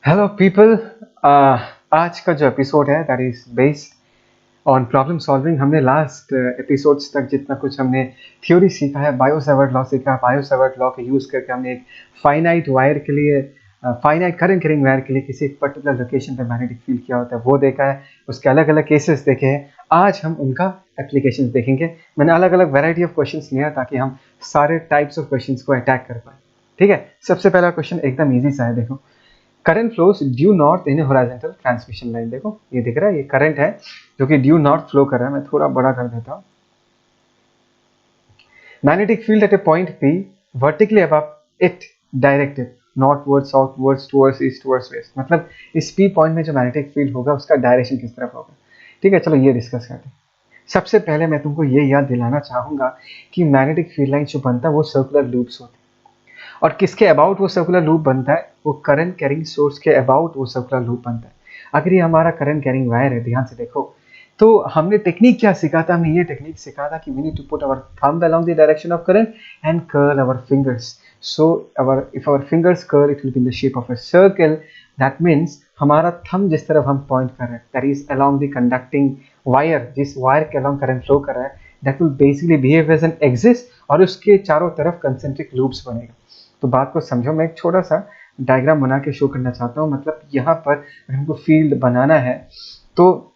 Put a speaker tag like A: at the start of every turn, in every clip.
A: Hello people. आज का जो एपिसोड है that is based on problem solving. हमने लास्ट एपिसोड्स तक जितना कुछ हमने थ्योरी सीखा है, बायो-सेवर्ट लॉ सीखा। बायो-सेवर्ट लॉ के यूज़ करके हमने एक फाइनाइट वायर के लिए फाइनाइट करंट कैरिंग वायर के लिए किसी एक पर्टिकुलर लोकेशन पे मैग्नेटिक फील्ड क्या होता है वो देखा है। उसके अलग अलग केसेस देखे हैं। आज हम उनका एप्लीकेशन देखेंगे। मैंने अलग अलग वेराइटी ऑफ क्वेश्चंस लिया ताकि हम सारे टाइप्स ऑफ क्वेश्चंस को अटैक कर पाए। ठीक है, सबसे पहला क्वेश्चन एकदम ईजी सा है। देखो, current flows due north in horizontal transmission line. देखो ये दिख रहा है, ये करंट है जो कि ड्यू नॉर्थ फ्लो कर रहा है। मैं थोड़ा बड़ा कर देता हूँ। Magnetic field eight A point P vertically above it directed northward, southward, towards east, towards waste. मतलब इस पी पॉइंट में जो मैग्नेटिक फील्ड होगा उसका डायरेक्शन किस तरफ होगा। ठीक है, चलो ये डिस्कस करते हैं। सबसे पहले मैं तुमको ये याद दिलाना चाहूंगा कि मैग्नेटिक फील्ड लाइन जो बनता है वो सर्कुलर लूप्स होते हैं। और किसके अबाउट वो सर्कुलर लूप बनता है? वो करंट कैरिंग सोर्स के अबाउट वो सर्कुलर लूप बनता है। अगर ये हमारा करंट कैरिंग वायर है, ध्यान से देखो, तो हमने टेक्निक क्या सीखा था? हमने ये टेक्निक सीखा था कि we need to put our thumb along the direction of current and curl our fingers. So if our fingers curl it will be in the shape of a circle. That means हमारा thumb जिस तरफ हम point कर रहे हैं that is along the conducting wire, जिस wire के along current flow कर रहा है, that will basically behave as an axis और उसके चारों तरफ कंसेंट्रिक लूप्स बनेगा। तो बात को समझो, मैं एक छोटा सा डायग्राम बना के शो करना चाहता हूँ। मतलब यहाँ पर अगर हमको फील्ड बनाना है तो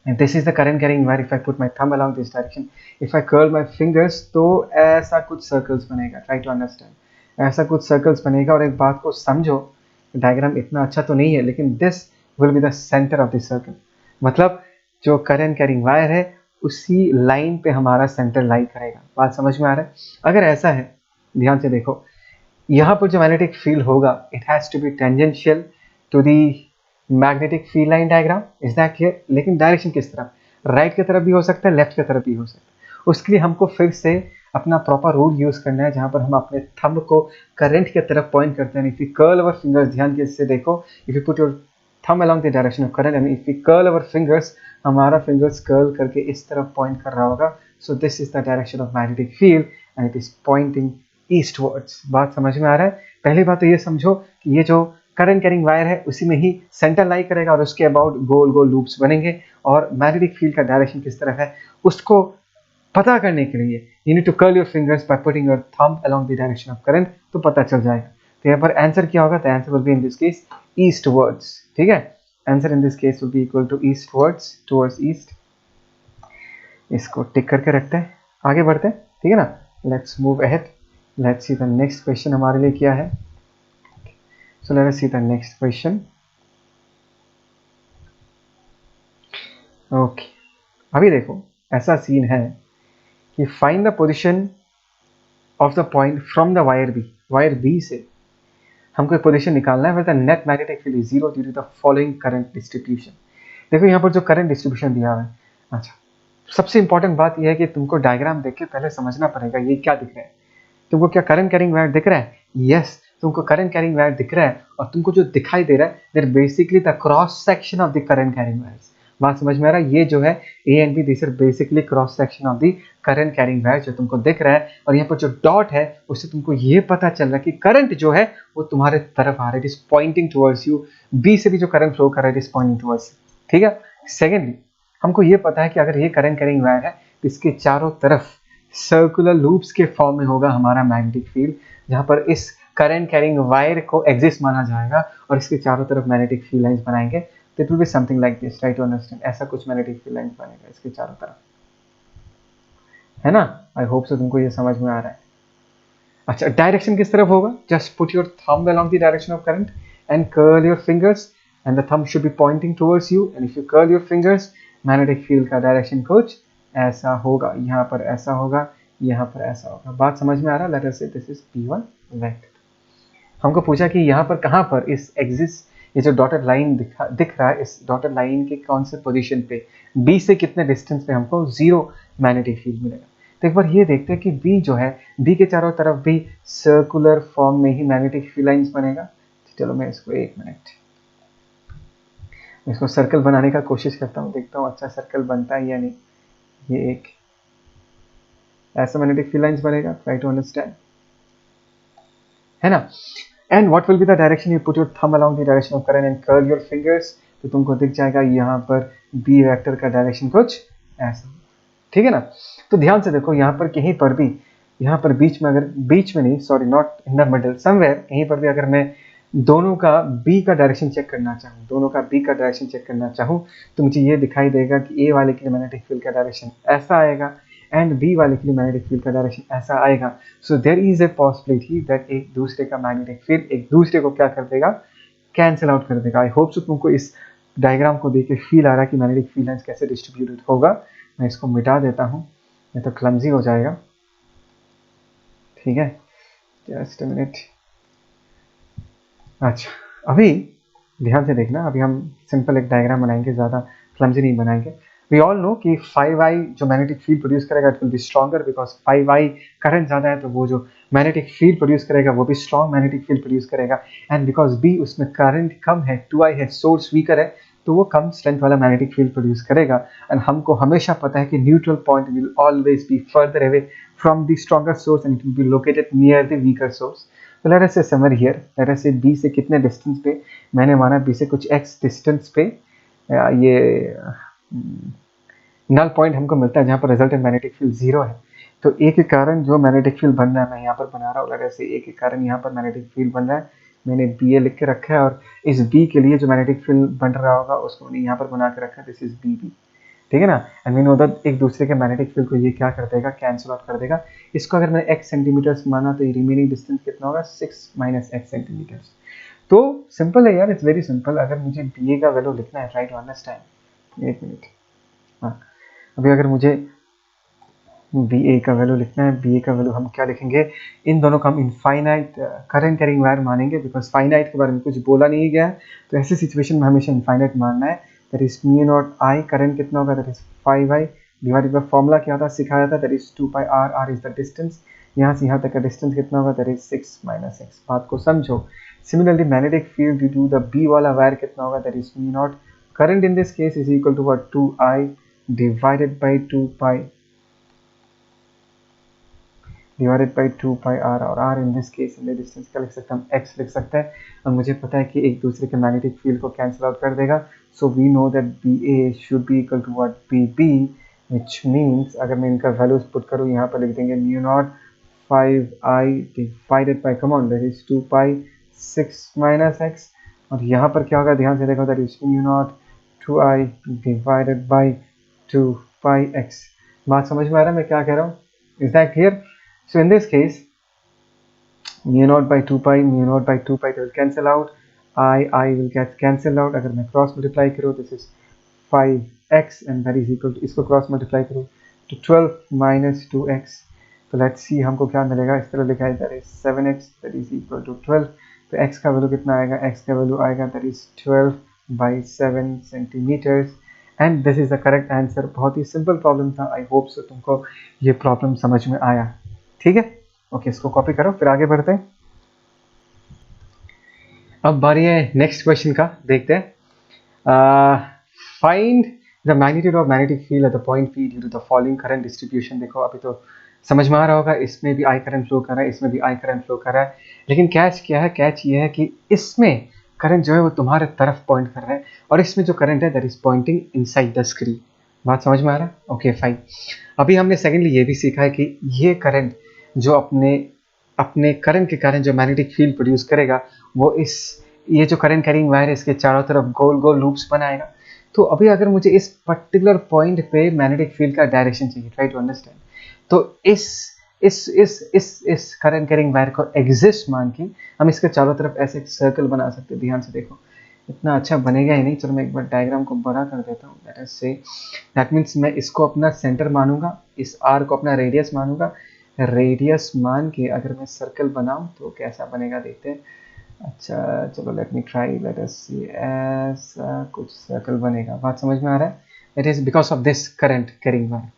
A: this is the current carrying wire. If I put my thumb along this direction, if I curl my fingers, तो ऐसा कुछ सर्कल्स बनेगा। ट्राई टू अंडरस्टैंड, ऐसा कुछ सर्कल्स बनेगा। और एक बात को समझो, डायग्राम इतना अच्छा तो नहीं है लेकिन this will be the centre of this circle. मतलब जो करंट कैरिंग वायर है उसी लाइन पे हमारा सेंटर लाई करेगा। बात समझ में आ रहा है? अगर ऐसा है, ध्यान से देखो, यहाँ पर जो मैग्नेटिक फील्ड होगा it has to be tangential to the magnetic field line diagram. Is that clear? लेकिन डायरेक्शन किस तरफ? राइट की तरफ भी हो सकता है, लेफ्ट की तरफ भी हो सकता है। उसके लिए हमको फिर से अपना प्रॉपर रूल यूज करना है जहां पर हम अपने थंब को करंट की तरफ पॉइंट करते हैं। If you curl our fingers, ध्यान से देखो, if you put your thumb along the direction of current and if you curl our fingers, हमारा फिंगर्स कर्ल करके इस तरफ पॉइंट कर रहा होगा। सो this is the direction of magnetic field and it is Poynting eastwards. बात समझ में आ रहा है? पहली बात तो ये समझो कि ये जो करंट कैरिंग वायर है उसी में ही सेंटर लाई करेगा और उसके अबाउट गोल गोल लूप्स बनेंगे। और मैग्नेटिक फील्ड का डायरेक्शन किस तरफ है उसको पता करने के लिए you need to curl your fingers by putting your thumb along the direction of current, तो पता चल जाएगा। तो यहाँ पर आंसर क्या होगा? तो answer will be in this case eastwards. ठीक है, answer in this case will be equal to eastwards, towards east. इसको टिक करके रखते हैं, आगे बढ़ते हैं। ठीक है ना, let's move ahead. Let's see the next question हमारे लिए क्या है। So let us see the next question. Okay, अभी देखो ऐसा सीन है कि find the position of the point from the wire B. Wire B से हमको पोजीशन निकालना है, the net magnetic field is zero due to the following current distribution. देखो यहाँ पर जो करंट डिस्ट्रीब्यूशन दिया हुआ है, अच्छा, सबसे इंपॉर्टेंट बात यह है कि तुमको डायग्राम देख के पहले समझना पड़ेगा ये क्या दिख रहा है। तुमको क्या करंट कैरिंग वायर दिख रहा है? यस, तुमको करंट कैरिंग वायर दिख रहा है। और तुमको जो दिखाई दे रहा है that basically the cross section of the current carrying wires. बात समझ में आ रहा है? ये जो है A and B, this are basically cross section of the current carrying wire जो तुमको दिख रहा है। और यहाँ पर जो डॉट है उससे तुमको ये पता चल रहा है कि करंट जो है वो तुम्हारे तरफ आ रहा है, it is pointing towards you. B से भी जो करंट फ्लो कर रहा है इट इज पॉइंटिंग टुवर्ड्स। ठीक है, सेकेंडली हमको ये पता है कि अगर ये करंट कैरिंग वायर है तो इसके चारों तरफ सर्कुलर लूप्स के फॉर्म में होगा हमारा मैग्नेटिक फील्ड, जहां पर इस करंट कैरिंग वायर को एक्सिस माना जाएगा और इसके चारों तरफ मैग्नेटिक फील्ड लाइंस बनाएंगे। तो it will be something like this. Try to understand, ऐसा कुछ मैग्नेटिक फील्ड लाइंस बनेगा इसके चारों तरफ, है ना? आई होप सो तुमको ये समझ में आ रहा है। अच्छा, डायरेक्शन किस तरफ होगा? Just put your thumb along the direction of current and curl your fingers and the thumb should be Poynting towards you and if you curl your fingers, magnetic field का डायरेक्शन कुछ ऐसा होगा। यहाँ पर ऐसा होगा, यहाँ पर ऐसा होगा। बात समझ में आ रहा है? लेट अस से दिस इज P1 वेक्टर। हमको पूछा कि यहाँ पर कहाँ पर इस एक्सिस, ये जो डॉटेड लाइन दिख रहा है, इस डॉटेड लाइन के कौन से पोजीशन पे, बी से कितने डिस्टेंस पे हमको जीरो मैग्नेटिक फील्ड मिलेगा। तो एक बार ये देखते हैं कि बी जो है, बी के चारों तरफ भी सर्कुलर फॉर्म में ही मैग्नेटिक फील्ड लाइंस बनेगा। चलो मैं इसको एक मिनट, इसको सर्कल बनाने का कोशिश करता हूँ, देखता हूँ अच्छा सर्कल बनता है या नहीं। ये एक ऐसा मैग्नेटिक फील्ड लाइंस बनेगा। ट्राई टू अंडरस्टैंड, है ना? And what will be the direction, you put your thumb along the direction of current and curl your fingers, तो तुमको दिख जाएगा यहाँ पर बी वेक्टर का डायरेक्शन कुछ ऐसा, ठीक है ना। तो ध्यान से देखो यहाँ पर कहीं पर भी, यहाँ पर बीच में, अगर बीच में नहीं, sorry not in the middle, somewhere कहीं पर भी अगर मैं दोनों का बी का डायरेक्शन चेक करना चाहूँ, दोनों का बी का डायरेक्शन चेक करना चाहूँ, तो मुझे ये दिखाई देगा कि ए वाले के लिए मैग्नेटिक फील्ड का डायरेक्शन ऐसा आएगा एंड बी वाले के लिए मैग्नेटिक फील्ड का डायरेक्शन ऐसा आएगा। So there is a possibility that एक दूसरे का मैग्नेटिक फील्ड एक दूसरे को क्या कर देगा, कैंसिल आउट कर देगा। आई होप सो तुमको इस डायग्राम को देख के फील आ रहा है कि मैग्नेटिक फील्ड लाइंस कैसे डिस्ट्रीब्यूटेड होगा। मैं इसको मिटा देता हूँ, नहीं तो क्लमजी हो जाएगा, ठीक है, जस्ट अ मिनट। अच्छा, अभी ध्यान से देखना, अभी हम सिंपल एक डायग्राम बनाएंगे, ज़्यादा क्लमजी नहीं बनाएंगे। वी ऑल नो कि 5i जो मैग्नेटिक फील्ड प्रोड्यूस करेगा it will B stronger, because 5i current ज़्यादा है, तो वो जो मैग्नेटिक फील्ड प्रोड्यूस करेगा वो भी स्ट्रॉन्ग मैग्नेटिक फील्ड प्रोड्यूस करेगा। एंड बिकॉज b उसमें करंट कम है, 2i है, सोर्स वीकर है, तो वो कम स्ट्रेंथ वाला मैग्नेटिक फील्ड प्रोड्यूस करेगा। एंड हमको हमेशा पता है कि neutral point will always be further away from the stronger source and it will be located near the weaker source. तो लेट अस से समर हियर, लेट अस से b से कितने डिस्टेंस पे, मैंने माना b से कुछ x डिस्टेंस पे ये नल पॉइंट हमको मिलता है जहाँ पर रिजल्टेंट मैग्नेटिक फील्ड 0 है। तो ए के कारण जो मैग्नेटिक फील्ड बन रहा है, मैं यहाँ पर बना रहा हूँ, लेट अस से ए के कारण यहाँ पर मैग्नेटिक फील्ड बन रहा है, मैंने बी ए लिख के रखा है, और इस बी के लिए जो मैग्नेटिक फील्ड बन रहा होगा उसको मैंने यहाँ पर बना के रखा है, दिस इज बी बी, ठीक है ना। एंड वी नो दैट एक दूसरे के मैग्नेटिक फील्ड को ये क्या कर देगा, कैंसिल आउट कर देगा। इसको अगर मैंने x सेंटीमीटर्स माना तो ये रिमेनिंग डिस्टेंस कितना होगा, 6 माइनस x सेंटीमीटर्स। तो सिंपल है यार, इट्स वेरी सिंपल। अगर मुझे बी ए का वैल्यू लिखना है, ट्राई टू अंडरस्टैंड, एक मिनट, हाँ, अभी अगर मुझे बी ए का वैल्यू लिखना है, बी ए का वैल्यू हम क्या लिखेंगे, इन दोनों को हम इनफाइनाइट करंट कैरिंग वायर मानेंगे, बिकॉज फाइनाइट के बारे में कुछ बोला नहीं गया है, तो ऐसी सिचुएशन में हमेशा इनफाइनाइट मानना है। That is mu naught I, current कितना होगा, that is 5i divided by formula क्या था, सिखाया था, that is 2 pi r, r is the distance, यहाँ से यहाँ तक का डिस्टेंस कितना होगा, दैट इज 6 माइनस एक्स। बात को समझो। Similarly magnetic field due to the B वाला वायर कितना होगा, that is mu naught, current in this case is equal to what, 2i divided by 2 pi divided by 2 pi R, और R in this case in the distance क्या लिख सकते हैं हम, x लिख सकते हैं। और मुझे पता है कि एक दूसरे के मैग्नेटिक फील्ड को कैंसिल आउट कर देगा, so we know that B A should be equal to what, B B, which means अगर मैं इनका वैल्यूज पुट करूँ, यहाँ पर लिख देंगे mu naught 5i divided by, come on, that is 2 pi 6 minus x, और यहाँ पर क्या होगा, ध्यान से देखो, that is mu not 2i divided by 2 pi x. बात समझ में आ रहा है मैं क्या कह रहा हूँ, is that clear? So in this case, mu naught by 2 pi, mu naught by 2 pi will cancel out. I will get cancelled out. अगर मैं cross multiply करूँ, this is 5x and that is equal to, इसको cross multiply करूँ तो 12 minus 2x. तो let's see हमको क्या मिलेगा, इस तरह लिखा है, that is 7x that is equal to 12. तो x का वैल्यू कितना आएगा, x का वैल्यू आएगा that is 12 by 7 centimeters. And this is the correct answer. बहुत ही सिंपल प्रॉब्लम था। आई होप सो तुमको ये प्रॉब्लम समझ में आया, ठीक है। ओके, इसको कॉपी करो, फिर आगे बढ़ते हैं। अब बारी है नेक्स्ट क्वेश्चन का, देखते हैं। Find the magnitude of magnetic field at the point P due to the following current distribution. देखो अभी तो समझ में आ रहा होगा, इसमें भी आई करंट फ्लो कर रहा है, इसमें भी आई करंट फ्लो कर रहा है, लेकिन कैच क्या है, कैच ये है कि इसमें करंट जो है वो तुम्हारे तरफ पॉइंट कर रहा है, और इसमें जो करंट है that is pointing inside the screen. बात समझ में आ रहा है? Okay fine. अभी हमने सेकेंडली ये भी सीखा है कि ये करंट जो अपने करंट के कारण जो मैग्नेटिक फील्ड प्रोड्यूस करेगा, वो ये जो करंट कैरिंग वायर है इसके चारों तरफ गोल गोल लूप्स बनाएगा। तो अभी अगर मुझे इस पर्टिकुलर पॉइंट पे मैग्नेटिक फील्ड का डायरेक्शन चाहिए, ट्राई टू अंडरस्टैंड, तो इस करंट कैरिंग वायर को एग्जिस्ट मान के हम इसके चारों तरफ ऐसे एक सर्कल बना सकते हैं। ध्यान से देखो, इतना अच्छा बनेगा ही नहीं, चलो मैं एक बार डायग्राम को बड़ा कर देता हूँ। Let us say that means मैं इसको अपना सेंटर मानूंगा, इस आर को अपना रेडियस मानूंगा, रेडियस मान के अगर मैं सर्कल बनाऊं तो कैसा बनेगा देखते हैं। अच्छा चलो let me try, let us see, ऐसा कुछ सर्कल बनेगा। बात समझ में आ रहा है? It is because of this current carrying wire.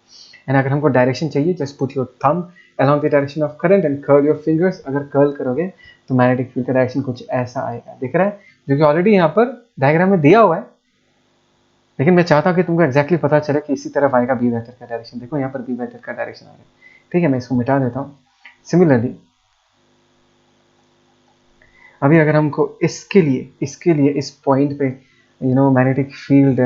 A: And अगर हमको डायरेक्शन चाहिए, just put your thumb along the direction of current and curl your fingers। अगर कर्ल करोगे तो मैग्नेटिक फील्ड का डायरेक्शन कुछ ऐसा आएगा, दिख रहा है, जो कि ऑलरेडी यहाँ पर डायग्राम में दिया हुआ है, लेकिन मैं चाहता हूँ कि तुमको एक्जैक्टली पता चले कि इसी तरफ आएगा बी वेक्टर का डायरेक्शन। देखो यहाँ पर बी वेक्टर का डायरेक्शन आ रहा है, ठीक है, मैं इसको मिटा देता हूँ। सिमिलरली अभी अगर हमको इसके लिए इस पॉइंट पे मैग्नेटिक फील्ड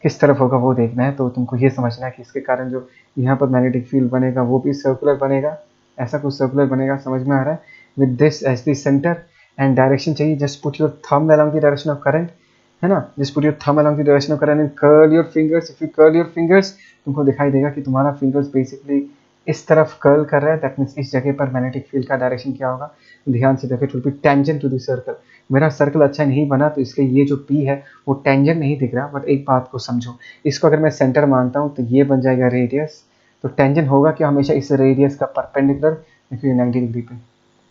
A: किस तरफ होगा वो देखना है, तो तुमको ये समझना है कि इसके कारण जो यहाँ पर मैग्नेटिक फील्ड बनेगा वो भी सर्कुलर बनेगा, ऐसा कुछ सर्कुलर बनेगा, समझ में आ रहा है। With this as the centre and direction चाहिए, just put your thumb along the direction of current, है ना, just put your thumb along the direction of current and curl your fingers. If you curl your fingers, तुमको दिखाई देगा कि तुम्हारा fingers basically इस तरफ कर्ल कर रहा है, दैट मीन्स इस जगह पर मैग्नेटिक फील्ड का डायरेक्शन क्या होगा, ध्यान से देखो, it will be tangent to the circle. मेरा सर्कल अच्छा नहीं बना तो इसके ये जो पी है वो टेंजेंट नहीं दिख रहा, बट एक बात को समझो, इसको अगर मैं सेंटर मानता हूँ तो ये बन जाएगा रेडियस, तो टेंजेंट होगा क्या हमेशा इस रेडियस का परपेंडिकुलर, देखिए 90 डिग्री पे,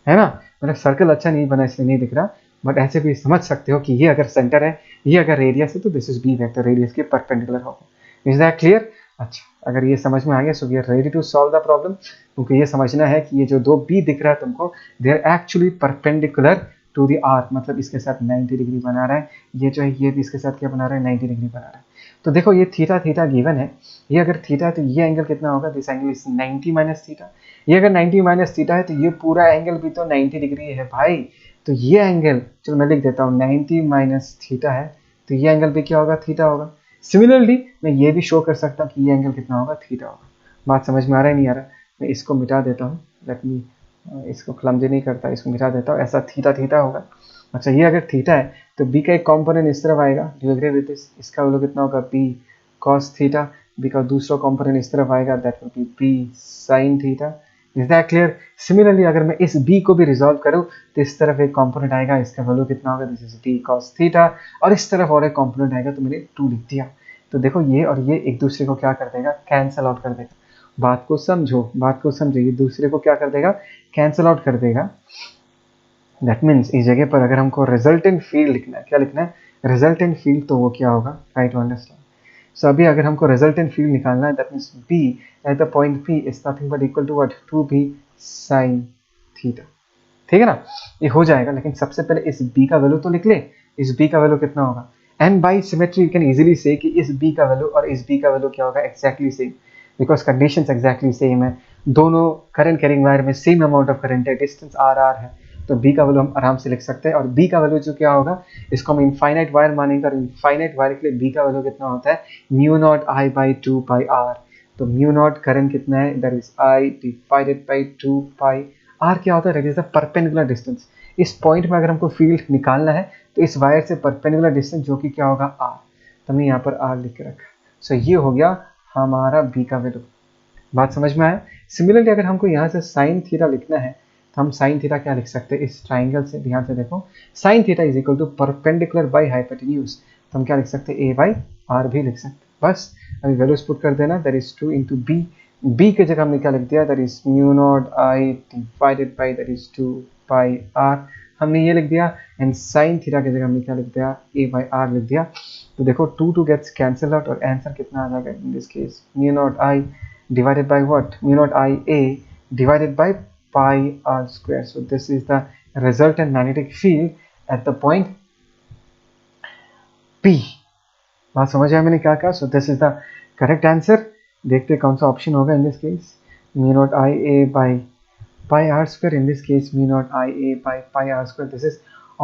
A: है ना। मेरा सर्कल अच्छा नहीं बना इसलिए नहीं दिख रहा, बट ऐसे भी समझ सकते हो कि ये अगर सेंटर है, ये अगर रेडियस है, तो this is B vector, radius के परपेंडिकुलर होगा। Is that clear? अच्छा, अगर ये समझ में आ गया, so we are ready to solve the problem. क्योंकि ये समझना है कि ये जो दो बी दिख रहा है तुमको, they are actually perpendicular to the arc, मतलब इसके साथ 90 डिग्री बना रहा है, ये जो है ये भी इसके साथ क्या बना रहा है, 90 डिग्री बना रहा है। तो देखो ये थीटा थीटा गिवन है, ये अगर थीटा है तो ये एंगल कितना होगा, this angle is 90 minus theta. ये अगर 90 माइनस थीटा है तो ये पूरा एंगल भी तो 90 डिग्री है भाई। तो ये एंगल, चलो मैं लिख देता हूँ, 90 माइनस थीटा है, तो ये एंगल भी क्या होगा, थीटा होगा। सिमिलरली मैं ये भी शो कर सकता हूँ कि ये एंगल कितना होगा, थीटा होगा। बात समझ में आ रहा है नहीं आ रहा? मैं इसको मिटा देता हूँ, लेट मी, इसको क्लमजी नहीं करता, इसको मिटा देता हूँ, ऐसा थीटा थीटा होगा। अच्छा, ये अगर थीटा है तो बी का एक कॉम्पोनेंट इस तरफ आएगा, do you agree with this? इसका वैल्यू कितना होगा, बी कॉस थीटा, बी का दूसरा कॉम्पोनेंट इस तरफ आएगा, that will be B sine theta. Is that clear? Similarly अगर मैं इस बी को भी रिजॉल्व करूँ तो इस तरफ एक कॉम्पोनेंट आएगा, इसका वैल्यू कितना होगा, this is B cos theta, और इस तरफ और एक कॉम्पोनेंट आएगा, तो मैंने 2 लिख दिया। तो देखो ये और ये एक दूसरे को क्या कर देगा, कैंसल आउट कर देगा। बात को समझो, बात को समझो, ये दूसरे को क्या कर देगा, कैंसल आउट कर देगा। दैट मीन्स इस जगह पर अगर हमको रिजल्टेंट फील्ड लिखना है, क्या लिखना है, रिजल्टेंट फील्ड, तो वो क्या होगा, ट्राई टू अंडरस्टैंड। सो अभी अगर हमको रिजल्टेंट फील्ड निकालना है, that means B at the point P is nothing but equal to what, 2b sin theta, ठीक है ना। ये हो जाएगा, लेकिन सबसे पहले इस b का वैल्यू तो लिख ले, इस b का वैल्यू कितना होगा, and by symmetry you can easily से कि इस b का वैल्यू और इस b का वैल्यू क्या होगा, exactly same, because conditions exactly same है, दोनों करंट कैरिंग वायर में सेम अमाउंट ऑफ करंट है, डिस्टेंस r है, तो b का वैल्यू हम आराम से लिख सकते हैं। और b का वैल्यू जो क्या होगा, इसको हम इनफाइनाइट वायर मानेंगे, और इनफाइनाइट वायर के लिए b का वैल्यू कितना होता है, mu naught I by 2 pi r। तो म्यू नॉट करंट कितना है, that is i divided by 2 pi r। क्या होता है, that is the perpendicular distance. इस पॉइंट में अगर हमको फील्ड निकालना है तो इस वायर से परपेंडिकुलर डिस्टेंस, जो कि क्या होगा, r, तो हमने यहाँ पर r लिख के रखा। सो ये हो गया हमारा b का वैल्यू। बात समझ में आया? सिमिलरली अगर हमको यहाँ से साइन थीटा लिखना है, तो हम साइन थीटा क्या लिख सकते हैं, इस ट्राइंगल से, ध्यान से देखो, sine theta is equal to perpendicular by hypotenuse, तो हम क्या लिख सकते हैं, a बाई आर भी लिख सकते हैं। बस अभी वैल्यूज पुट कर देना, that is 2 into B, B की जगह हमने क्या लिख दिया, that is mu naught I divided by that is 2 pi r, हमने ये लिख दिया। एंड साइन थीटा की जगह हमने क्या लिख दिया, a बाई आर लिख दिया। तो देखो 2 गेट्स कैंसल आउट, और आंसर कितना आ जाएगा, इन this case mu naught I divided by what, mu naught I a divided by pi r square. So this is the resultant magnetic field at the point P. बात समझ आया मैंने क्या कहा? So this is the correct answer. देखते कौन सा option होगा in this case, mu naught I a by pi r square, in this case mu naught I a by pi r square. This is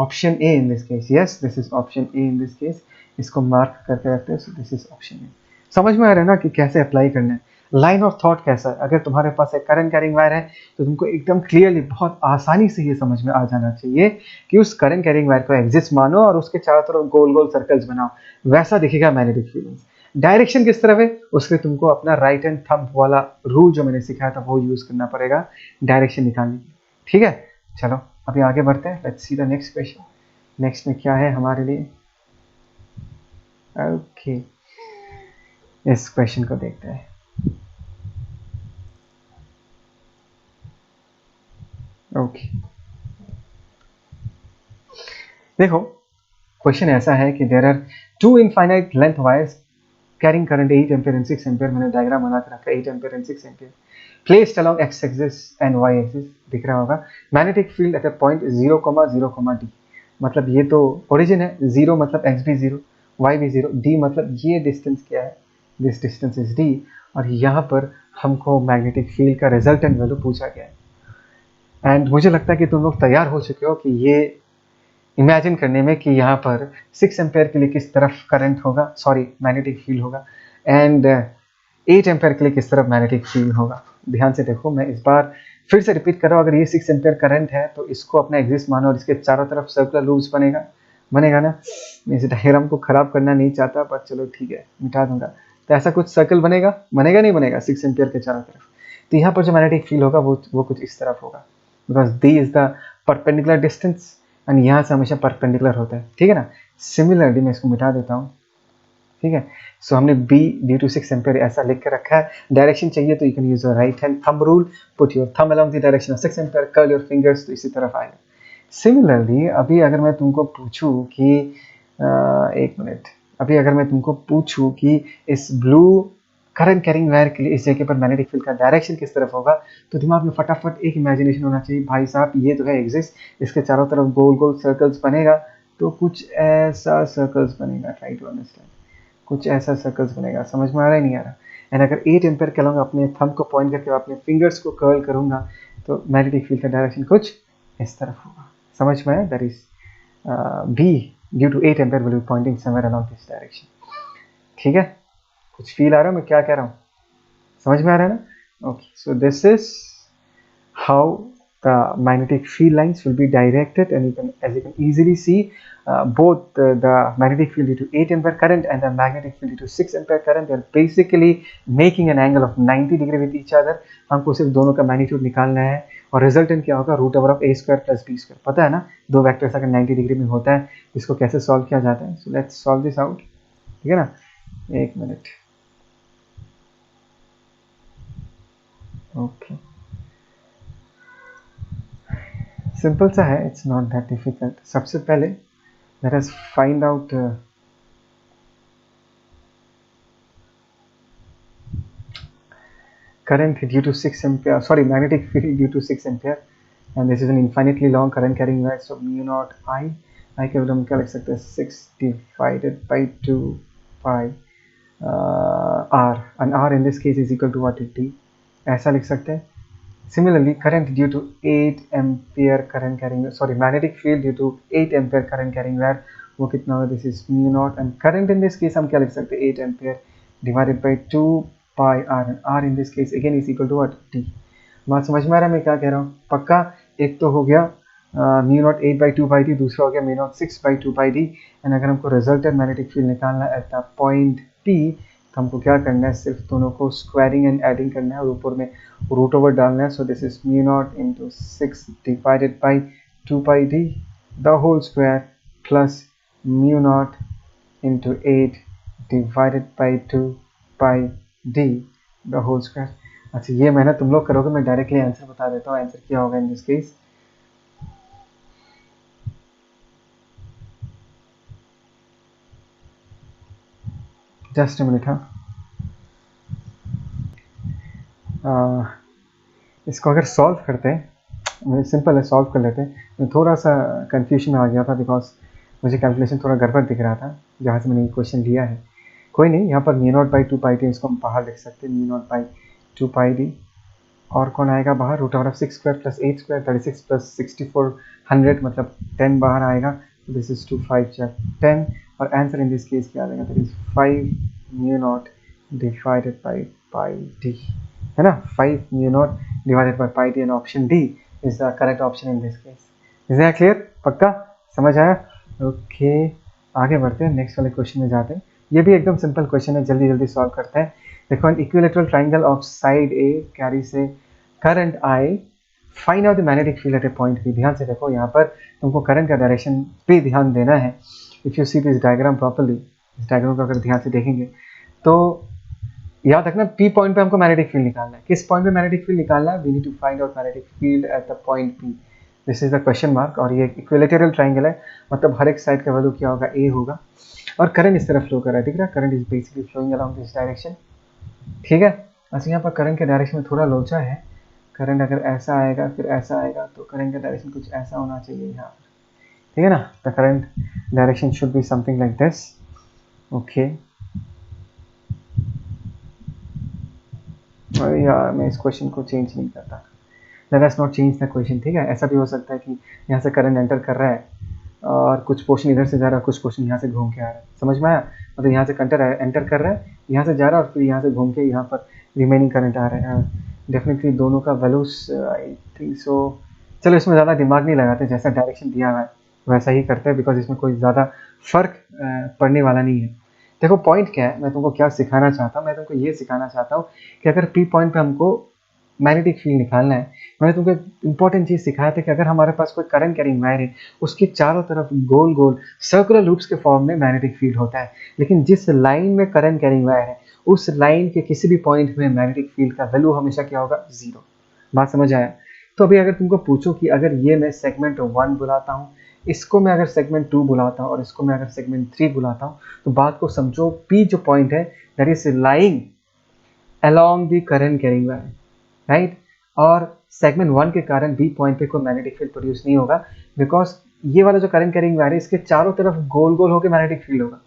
A: option A in this case. Yes, this is option A in this case. इसको mark करके रखते हैं. So this is option A. समझ में आ रहा है ना कि कैसे अप्लाई करना है, लाइन ऑफ थॉट कैसा है। अगर तुम्हारे पास एक करंट कैरिंग वायर है तो तुमको एकदम क्लियरली, बहुत आसानी से ये समझ में आ जाना चाहिए कि उस करंट कैरिंग वायर को एक्सिस्ट मानो और उसके चारों तरफ गोल गोल सर्कल्स बनाओ, वैसा दिखेगा मैग्नेटिक फील्ड। डायरेक्शन किस तरफ है, उसके तुमको अपना राइट हैंड थंब वाला रूल जो मैंने सिखाया था वो यूज करना पड़ेगा डायरेक्शन निकालने के लिए, ठीक है। चलो अभी आगे बढ़ते हैं, let's see the next question. Next में क्या है हमारे लिए, ओके, इस क्वेश्चन को देखते हैं। ओके, देखो क्वेश्चन ऐसा है कि there are 2 infinite length wires carrying current 8 ampere and 6 ampere. मैंने डायग्राम बना के रखा है, 8 ampere and 6 ampere placed along x axis and y axis, दिख रहा होगा। Magnetic field at a point 0, 0, d, मतलब ये तो ओरिजिन है, 0 मतलब x भी 0, y भी 0, d मतलब ये डिस्टेंस क्या है, दिस डिस्टेंस इज d, और यहाँ पर हमको मैग्नेटिक फील्ड का रिजल्टेंट वैल्यू पूछा गया है। एंड मुझे लगता है कि तुम लोग तैयार हो चुके हो कि ये इमेजिन करने में कि यहाँ पर 6 एम्पेयर के लिए किस तरफ करंट होगा, सॉरी मैग्नेटिक फील्ड होगा, एंड 8 एम्पेयर के लिए किस तरफ मैग्नेटिक फील्ड होगा। ध्यान से देखो, मैं इस बार फिर से रिपीट कर रहा हूँ, अगर ये 6 एम्पेयर करंट है तो इसको अपना एग्जिस्ट मानो और इसके चारों तरफ सर्कुलर लूप्स बनेगा ना। मैं इस डायग्राम को खराब करना नहीं चाहता, पर चलो ठीक है, मिटा दूंगा। तो ऐसा कुछ सर्कल बनेगा नहीं बनेगा 6 एम्पियर के चारों तरफ। तो यहाँ पर जो मैग्नेटिक फील्ड होगा वो कुछ इस तरफ होगा, because the is the perpendicular distance and यहाँ से हमेशा परपेंडिकुलर होता है, ठीक है ना। सिमिलरली मैं इसको मिटा देता हूँ, ठीक है। सो हमने b ड्यू टू 6 एम्पियर ऐसा लिख के रखा है। डायरेक्शन चाहिए तो you can use your right hand thumb rule, put your thumb along the direction of 6 ampere, curl your fingers, तो इसी तरफ आएगा। सिमिलरली अभी अगर मैं तुमको पूछूं कि एक मिनट, अभी अगर मैं तुमको पूछूं कि इस ब्लू करंट कैरिंग वायर के लिए इस जगह पर मैग्नेटिक फील्ड का डायरेक्शन किस तरफ होगा, तो दिमाग में फटाफट एक इमेजिनेशन होना चाहिए, भाई साहब ये तो है एग्जिस्ट, इसके चारों तरफ गोल गोल सर्कल्स बनेगा, तो कुछ ऐसा सर्कल्स बनेगा, ट्राई टू अंडरस्टैंड, कुछ ऐसा सर्कल्स बनेगा। समझ में आ रहा है नहीं आ रहा। एंड अगर 8 एम्पेयर के अलॉन्ग अपने थंब को पॉइंट करके अपने फिंगर्स को कर्ल करूंगा तो मैग्नेटिक फील्ड का डायरेक्शन कुछ इस तरफ होगा। समझ में आया? That is B due to 8 ampere will be pointing somewhere along this direction. ठीक है, कुछ फील आ रहा है मैं क्या कह रहा हूँ? समझ में आ रहा है ना? Okay, so this is how the magnetic field lines will be directed, and as you can easily see, both the magnetic field due to 8 ampere current and the magnetic field due to 6 ampere current, they are basically making an angle of 90 degree with each other. हमको सिर्फ दोनों का magnitude निकालना है और resultant क्या होगा, root over of a square plus b square. पता है ना, दो वेक्टर्स अगर 90 डिग्री में होता है इसको कैसे सॉल्व किया जाता है। So let's solve this out, ठीक है ना। एक मिनट, ओके, सिंपल सा है, इट्स नॉट दैट डिफिकल्ट। सबसे पहले let us find out current due to 6 ampere, sorry, magnetic field due to 6 ampere, and this is an infinitely long current carrying wire, so mu naught I केवल हम क्या लिख सकते हैं, 6 divided by 2 pi r, and r in this case is equal to what, t, ऐसा लिख सकते हैं। Similarly, current due to 8 ampere current carrying, sorry, magnetic field due to 8 ampere current carrying wire, वो कितना होगा, this is mu naught, and current in this case हम क्या लिख सकते हैं, 8 ampere divided by 2 pi r, and r in this case again is equal to what, t। बात समझ में आ रहा है मैं क्या कह रहा हूँ? पक्का। एक तो हो गया mu naught 8 by 2 pi d, दूसरा हो गया mu naught 6 by 2 pi d, and अगर हमको रिजल्टेंट मैग्नेटिक फील्ड निकालना है एट द पॉइंट p, तो हमको क्या करना है, सिर्फ दोनों को स्क्वायरिंग एंड एडिंग करना है और ऊपर में रूट ओवर डालना है। So this is mu naught into 6 divided by 2 pi d the whole square plus mu naught into 8 divided by 2 pi d the whole square। अच्छा, ये मेहनत तुम लोग करोगे, मैं डायरेक्टली आंसर बता देता हूँ। आंसर क्या होगा in this case, just a minute. हाँ, इसको अगर सॉल्व करते हैं, सिंपल है, सॉल्व कर लेते हैं। मैं थोड़ा सा कंफ्यूजन आ गया था बिकॉज मुझे कैलकुलेशन थोड़ा गड़बड़ दिख रहा था जहाँ से मैंने ये क्वेश्चन लिया है। कोई नहीं, यहाँ पर mu naught by 2 pi d, इसको हम बाहर लिख सकते हैं, mu naught by 2 pi d, और कौन आएगा बाहर, root over of 6 square plus 8 square, 36 plus 64 100, मतलब 10 बाहर आएगा। दिस इज 2 5 10, और आंसर इन दिस केस क्या आ जाएगा, that is 5 mu naught divided by pi d, है ना। 5 mu naught divided by pi d, and option D is the correct option in this case. Is that clear? पक्का समझ आया? Okay, आगे बढ़ते हैं, नेक्स्ट वाले क्वेश्चन में जाते हैं। ये भी एकदम सिंपल क्वेश्चन है, जल्दी जल्दी सॉल्व करते हैं। देखो, an equilateral triangle of side A carries a current I, find out the magnetic field at a point B। ध्यान से देखो, यहाँ पर तुमको करंट का डायरेक्शन पे ध्यान देना है। If you see this diagram properly, इस डायग्राम को अगर ध्यान से देखेंगे तो याद रखना, P पॉइंट पे हमको मैग्नेटिक फील्ड निकालना है। किस पॉइंट पे मैग्नेटिक फील्ड निकालना है, we need to find out magnetic field at the point P। This is the question mark, और ये इक्विलेटरल ट्राइंगल है, मतलब हर एक साइड का वैल्यू क्या होगा, A होगा, और करंट इस तरफ फ्लो कर रहा है, दिख रहा है, current is basically flowing along this direction, ठीक है। अच्छा, यहाँ पर करंट के डायरेक्शन में थोड़ा लोचा है, करंट अगर ऐसा आएगा फिर ऐसा आएगा, तो करंट का डायरेक्शन कुछ ऐसा होना चाहिए यहाँ पर, ठीक है ना। The current direction should be something like this, okay. यार मैं इस क्वेश्चन को चेंज नहीं करता, let us not change the question, ठीक है। ऐसा भी हो सकता है कि यहाँ से करंट एंटर कर रहा है और कुछ पोर्शन इधर से जा रहा है, कुछ पोर्शन यहाँ से घूम के आ रहा है, समझ में आया। मतलब यहाँ से कंटर एंटर कर रहा है, यहाँ से जा रहा है और फिर यहाँ से घूम के यहाँ पर रिमेनिंग करंट आ रहा है। डेफिनेटली दोनों का वैल्यूज आई थिंक सो, चलो इसमें ज़्यादा दिमाग नहीं लगाते, जैसा डायरेक्शन दिया हुआ है वैसा ही करते हैं, बिकॉज इसमें कोई ज़्यादा फर्क पड़ने वाला नहीं है। देखो पॉइंट क्या है, मैं तुमको क्या सिखाना चाहता हूँ, मैं तुमको ये सिखाना चाहता हूँ कि अगर पी पॉइंट पे हमको मैग्नेटिक फील्ड निकालना है, मैंने तुमको इंपॉर्टेंट चीज़ सिखाया था कि अगर हमारे पास कोई करंट कैरिंग वायर है, उसके चारों तरफ गोल गोल सर्कुलर लूप्स के फॉर्म में मैग्नेटिक फील्ड होता है, लेकिन जिस लाइन में करंट कैरिंग वायर है उस लाइन के किसी भी पॉइंट में मैग्नेटिक फील्ड का वैल्यू हमेशा क्या होगा, जीरो। बात समझ आया। तो अभी अगर तुमको पूछो कि अगर ये मैं सेगमेंट 1 बुलाता हूँ, इसको मैं अगर सेगमेंट 2 बुलाता हूँ और इसको मैं अगर सेगमेंट 3 बुलाता हूँ, तो बात को समझो, पी जो पॉइंट है that is lying along the current carrying wire, right. और सेगमेंट 1 के कारण बी पॉइंट पे कोई मैग्नेटिक फील्ड प्रोड्यूस नहीं होगा, बिकॉज ये वाला जो करंट कैरिंग वायर है इसके चारों तरफ गोल गोल होकर मैग्नेटिक फील्ड होगा।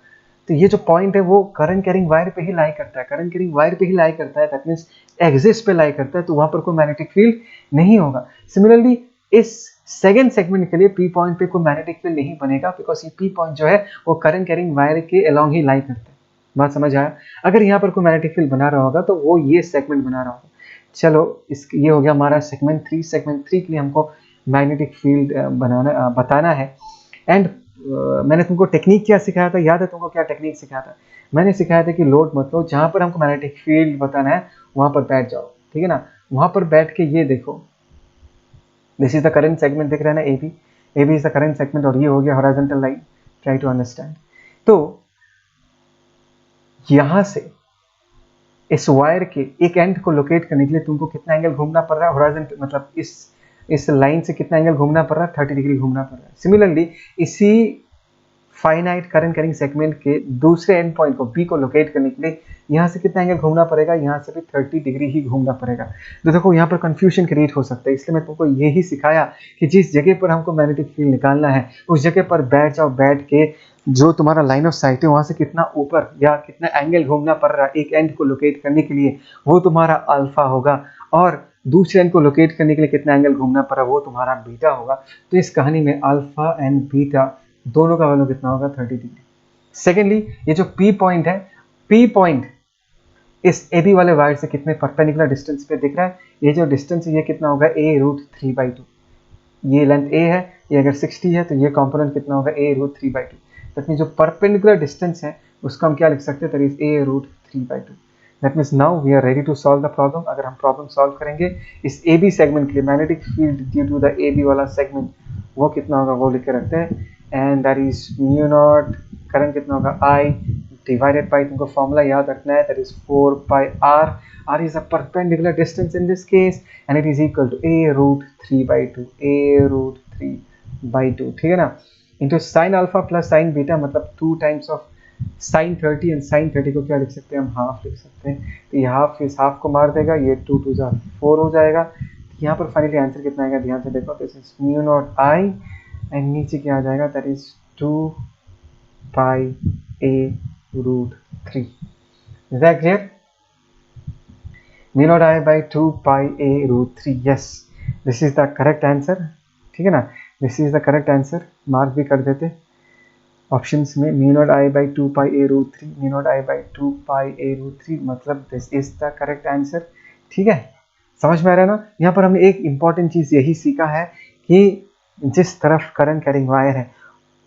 A: तो ये जो पॉइंट है वो करंट कैरिंग वायर पे ही लाई करता है, करंट कैरिंग वायर पे ही लाई करता है, दैट मींस एक्सिस पे लाई करता है, तो वहां पर कोई मैग्नेटिक फील्ड नहीं होगा। सिमिलरली इस सेकेंड सेगमेंट के लिए पी पॉइंट पे कोई मैग्नेटिक फील्ड नहीं बनेगा, बिकॉज ये पी पॉइंट जो है वो करंट कैरिंग वायर के अलोंग ही लाई करता है। बात समझ आया। अगर यहाँ पर कोई मैग्नेटिक फील्ड बना रहा होगा तो वो ये सेगमेंट बना रहा होगा। चलो ये हो गया हमारा सेगमेंट 3। सेगमेंट 3 के लिए हमको मैग्नेटिक फील्ड बताना है। एंड मैंने तुमको टेक्निक क्या सिखाया था, याद है तुमको क्या टेक्निक सिखाया था? मैंने सिखाया था कि लोड मत लो, जहाँ पर हमको मैग्नेटिक फील्ड बताना है वहाँ पर बैठ जाओ, ठीक है ना। वहाँ पर बैठ के ये देखो, this is the current segment, दिख रहा है ना, A B is the current segment, और ये हो गया horizontal line. Try to understand. तो यहाँ से इस वायर के एक एंड को लोकेट करने के लिए तुमको कितना एंगल घूमना पड़ रहा है, हॉरिजॉन्टल मतलब इस लाइन से कितना एंगल घूमना पड़ रहा है, 30 डिग्री घूमना पड़ रहा है। सिमिलरली इसी फाइनाइट करंट कैरिंग सेगमेंट के दूसरे एंड पॉइंट को बी को लोकेट करने के लिए यहाँ से कितना एंगल घूमना पड़ेगा, यहाँ से भी 30 डिग्री ही घूमना पड़ेगा। तो देखो यहाँ पर कंफ्यूजन क्रिएट हो सकता है, इसलिए मैं तुमको यही सिखाया कि जिस जगह पर हमको मैग्नेटिक फील्ड निकालना है उस जगह पर बैठ जाओ, बैठ के जो तुम्हारा लाइन ऑफ साइट है वहां से कितना ऊपर या कितना एंगल घूमना पड़ रहा है एक एंड को लोकेट करने के लिए, वो तुम्हारा अल्फा होगा, और दूसरे एंड को लोकेट करने के लिए कितना एंगल घूमना पड़ा वो तुम्हारा बीटा होगा। तो इस कहानी में अल्फा एंड बीटा दोनों का वैल्यू कितना होगा, 30 डिग्री। सेकेंडली ये जो पी पॉइंट है, पी पॉइंट इस ए बी वाले वायर से कितने परपेंडिकुलर डिस्टेंस पे दिख रहा है, ये जो डिस्टेंस है ये कितना होगा, a√3/2। ये लेंथ ए है, ये अगर 60 है तो ये कंपोनेंट कितना होगा, a√3/2। दैट मीन जो परपेंडिकुलर डिस्टेंस है उसको हम क्या लिख सकते हैं, that is a√3/2। That means now we are ready to solve the problem. अगर हम प्रॉब्लम सॉल्व करेंगे इस ए बी सेगमेंट के लिए, magnetic field due to the A B वाला सेगमेंट वो कितना होगा वो लिख के रखते हैं, and that is mu naught, current कितना होगा, आई डिवाइडेड बाई, तुमको फॉर्मूला याद रखना है, that is 4πr। r is a perpendicular distance in this case and it is equal to a√3/2, a√3/2, ठीक है ना, into sine alpha plus sine beta, मतलब 2 times of sine 30, and sine 30 को क्या लिख सकते हैं, हम हाफ लिख सकते हैं। तो ये हाफ इस हाफ को मार देगा, ये 2 2 4 हो जाएगा। यहाँ पर फाइनली आंसर कितना आएगा, ध्यान से देखो, this is mu naught I and नीचे क्या आ जाएगा, that is 2πa√3। Is that clear? Mu naught I by 2πa√3, yes this is the correct answer, ठीक है ना, this is the correct answer. Mark भी कर देते ऑप्शंस में, mu naught I by 2πa√3, mu naught I by 2πa√3, मतलब this is the correct answer, ठीक है। समझ में आ रहा है ना। यहाँ पर हमने एक इंपॉर्टेंट चीज यही सीखा है कि जिस तरफ करंट कैरिंग वायर है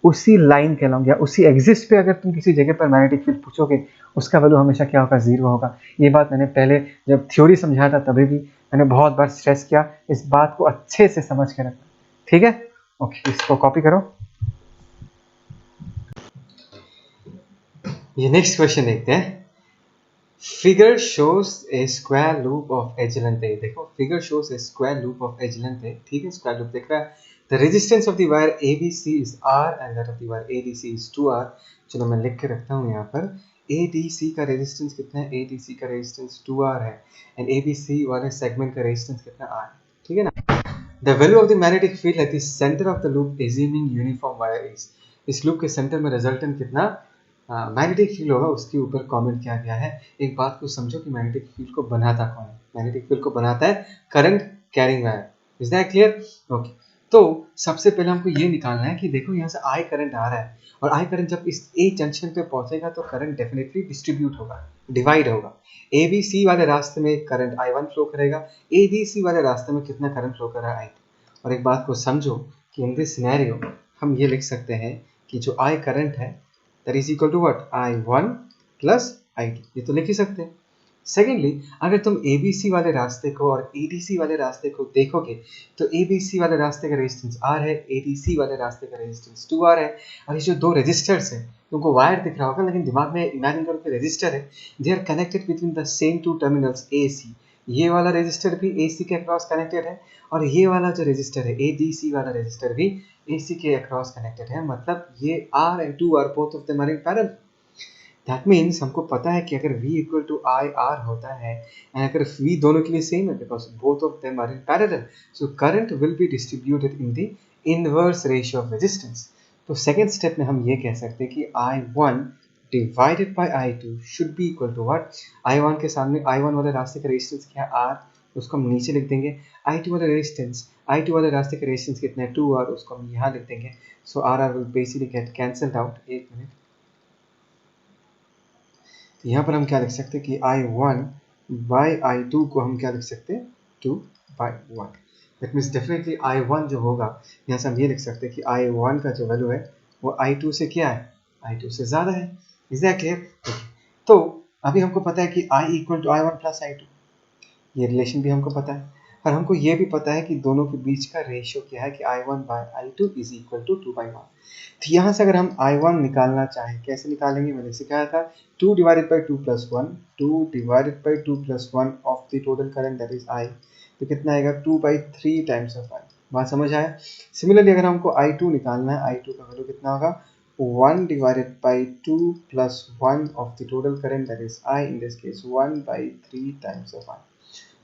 A: उसी लाइन के अलॉन्ग या उसी एक्सिस पे अगर तुम किसी जगह पर मैग्नेटिक फील्ड पूछोगे उसका वैल्यू हमेशा क्या होगा, जीरो होगा। ये बात मैंने पहले जब थ्योरी समझाया था तभी भी मैंने बहुत बार स्ट्रेस किया, इस बात को अच्छे से समझ के रखना, ठीक है। ओके, इसको कॉपी करो। ये नेक्स्ट क्वेश्चन देखते हैं। Figure shows a square loop of edge length a. देखो figure shows a square loop of edge length a, ठीक है, स्क्वायर लूप दिख रहा है। The resistance of the wire ABC is R and that of the wire ADC is 2R। चलो मैं लिख के रखता हूँ यहाँ पर, ADC का रेजिस्टेंस कितना है, ADC का रेजिस्टेंस 2R है, एंड ABC वाले सेगमेंट का रेजिस्टेंस कितना R है, ठीक है ना। The value of the magnetic field at the centre of the loop assuming uniform wire is. इस लूप के सेंटर में रिजल्टेंट कितना मैग्नेटिक फील्ड होगा उसके ऊपर कमेंट किया गया है। एक बात को समझो कि मैग्नेटिक फील्ड को बनाता कौन है, मैग्नेटिक फील्ड को बनाता है current carrying wire, is that clear? Okay, तो सबसे पहले हमको ये निकालना है कि देखो यहाँ से आई करंट आ रहा है, और आई करंट जब इस ए जंक्शन पे पहुंचेगा तो करंट डेफिनेटली डिस्ट्रीब्यूट होगा, डिवाइड होगा। ए बी सी वाले रास्ते में करंट I1 फ्लो करेगा, ए बी सी वाले रास्ते में कितना करंट फ्लो कर रहा है I2। और एक बात को समझो कि इन दिस सिनेरियो हम ये लिख सकते हैं कि जो आई करंट है that is equal to what, I1 plus I2, ये तो लिख ही सकते हैं। सेकेंडली, अगर तुम ABC वाले रास्ते को और ADC वाले रास्ते को देखोगे तो ABC वाले रास्ते का रेजिस्टेंस R है, ADC वाले रास्ते का रेजिस्टेंस 2R है, और ये जो दो रेजिस्टर्स हैं, तुमको वायर दिख रहा होगा लेकिन दिमाग में इमेजिन करो कि रेजिस्टर है, they are connected between the same two terminals AC। ये वाला रेजिस्टर भी AC के अक्रॉस कनेक्टेड है, और ये वाला जो रेजिस्टर है ADC वाला रेजिस्टर भी AC के अक्रॉस कनेक्टेड है, मतलब ये R and 2R both of them are in parallel. That means हमको पता है कि अगर V equal to I R होता है, एंड अगर V दोनों के लिए सेम है because both of them are in parallel, so current will be distributed in the inverse ratio of resistance. तो सेकेंड स्टेप में हम ये कह सकते हैं कि I1 divided by I2 should be equal to what, I1 के सामने I1 वाले रास्ते का रेजिस्टेंस क्या है R, उसको हम नीचे लिख देंगे। I2 वाले रेजिस्टेंस, I2 वाले रास्ते का रेजिस्टेंस कितना है 2R, उसको हम यहाँ लिख देंगे। सो RR will basically get cancelled out. एक मिनट, यहाँ पर हम क्या लिख सकते हैं कि I1 बाई I2 को हम क्या लिख सकते हैं 2/1। दैट मीन्स डेफिनेटली I1 जो होगा, यहाँ से हम ये लिख सकते हैं कि I1 का जो वैल्यू है वो I2 से क्या है, I2 से ज़्यादा है। Is that clear? तो अभी हमको पता है कि I equal to I1 plus I2, ये रिलेशन भी हमको पता है, और हमको ये भी पता है कि दोनों के बीच का रेशियो क्या है कि I1 by I2 is equal to 2/1। तो यहाँ से अगर हम I1 निकालना चाहें, कैसे निकालेंगे, मैंने सिखाया था 2 divided by 2 plus 1, 2 divided by 2 plus 1 of the total current that is I, तो कितना आएगा 2/3 टाइम्स ऑफ I। बात समझ आया? सिमिलरली अगर हमको I2 निकालना है, I2 का वैल्यू कितना होगा 1 divided by 2 plus 1 of the total current that is I, in this case 1/3 times of I।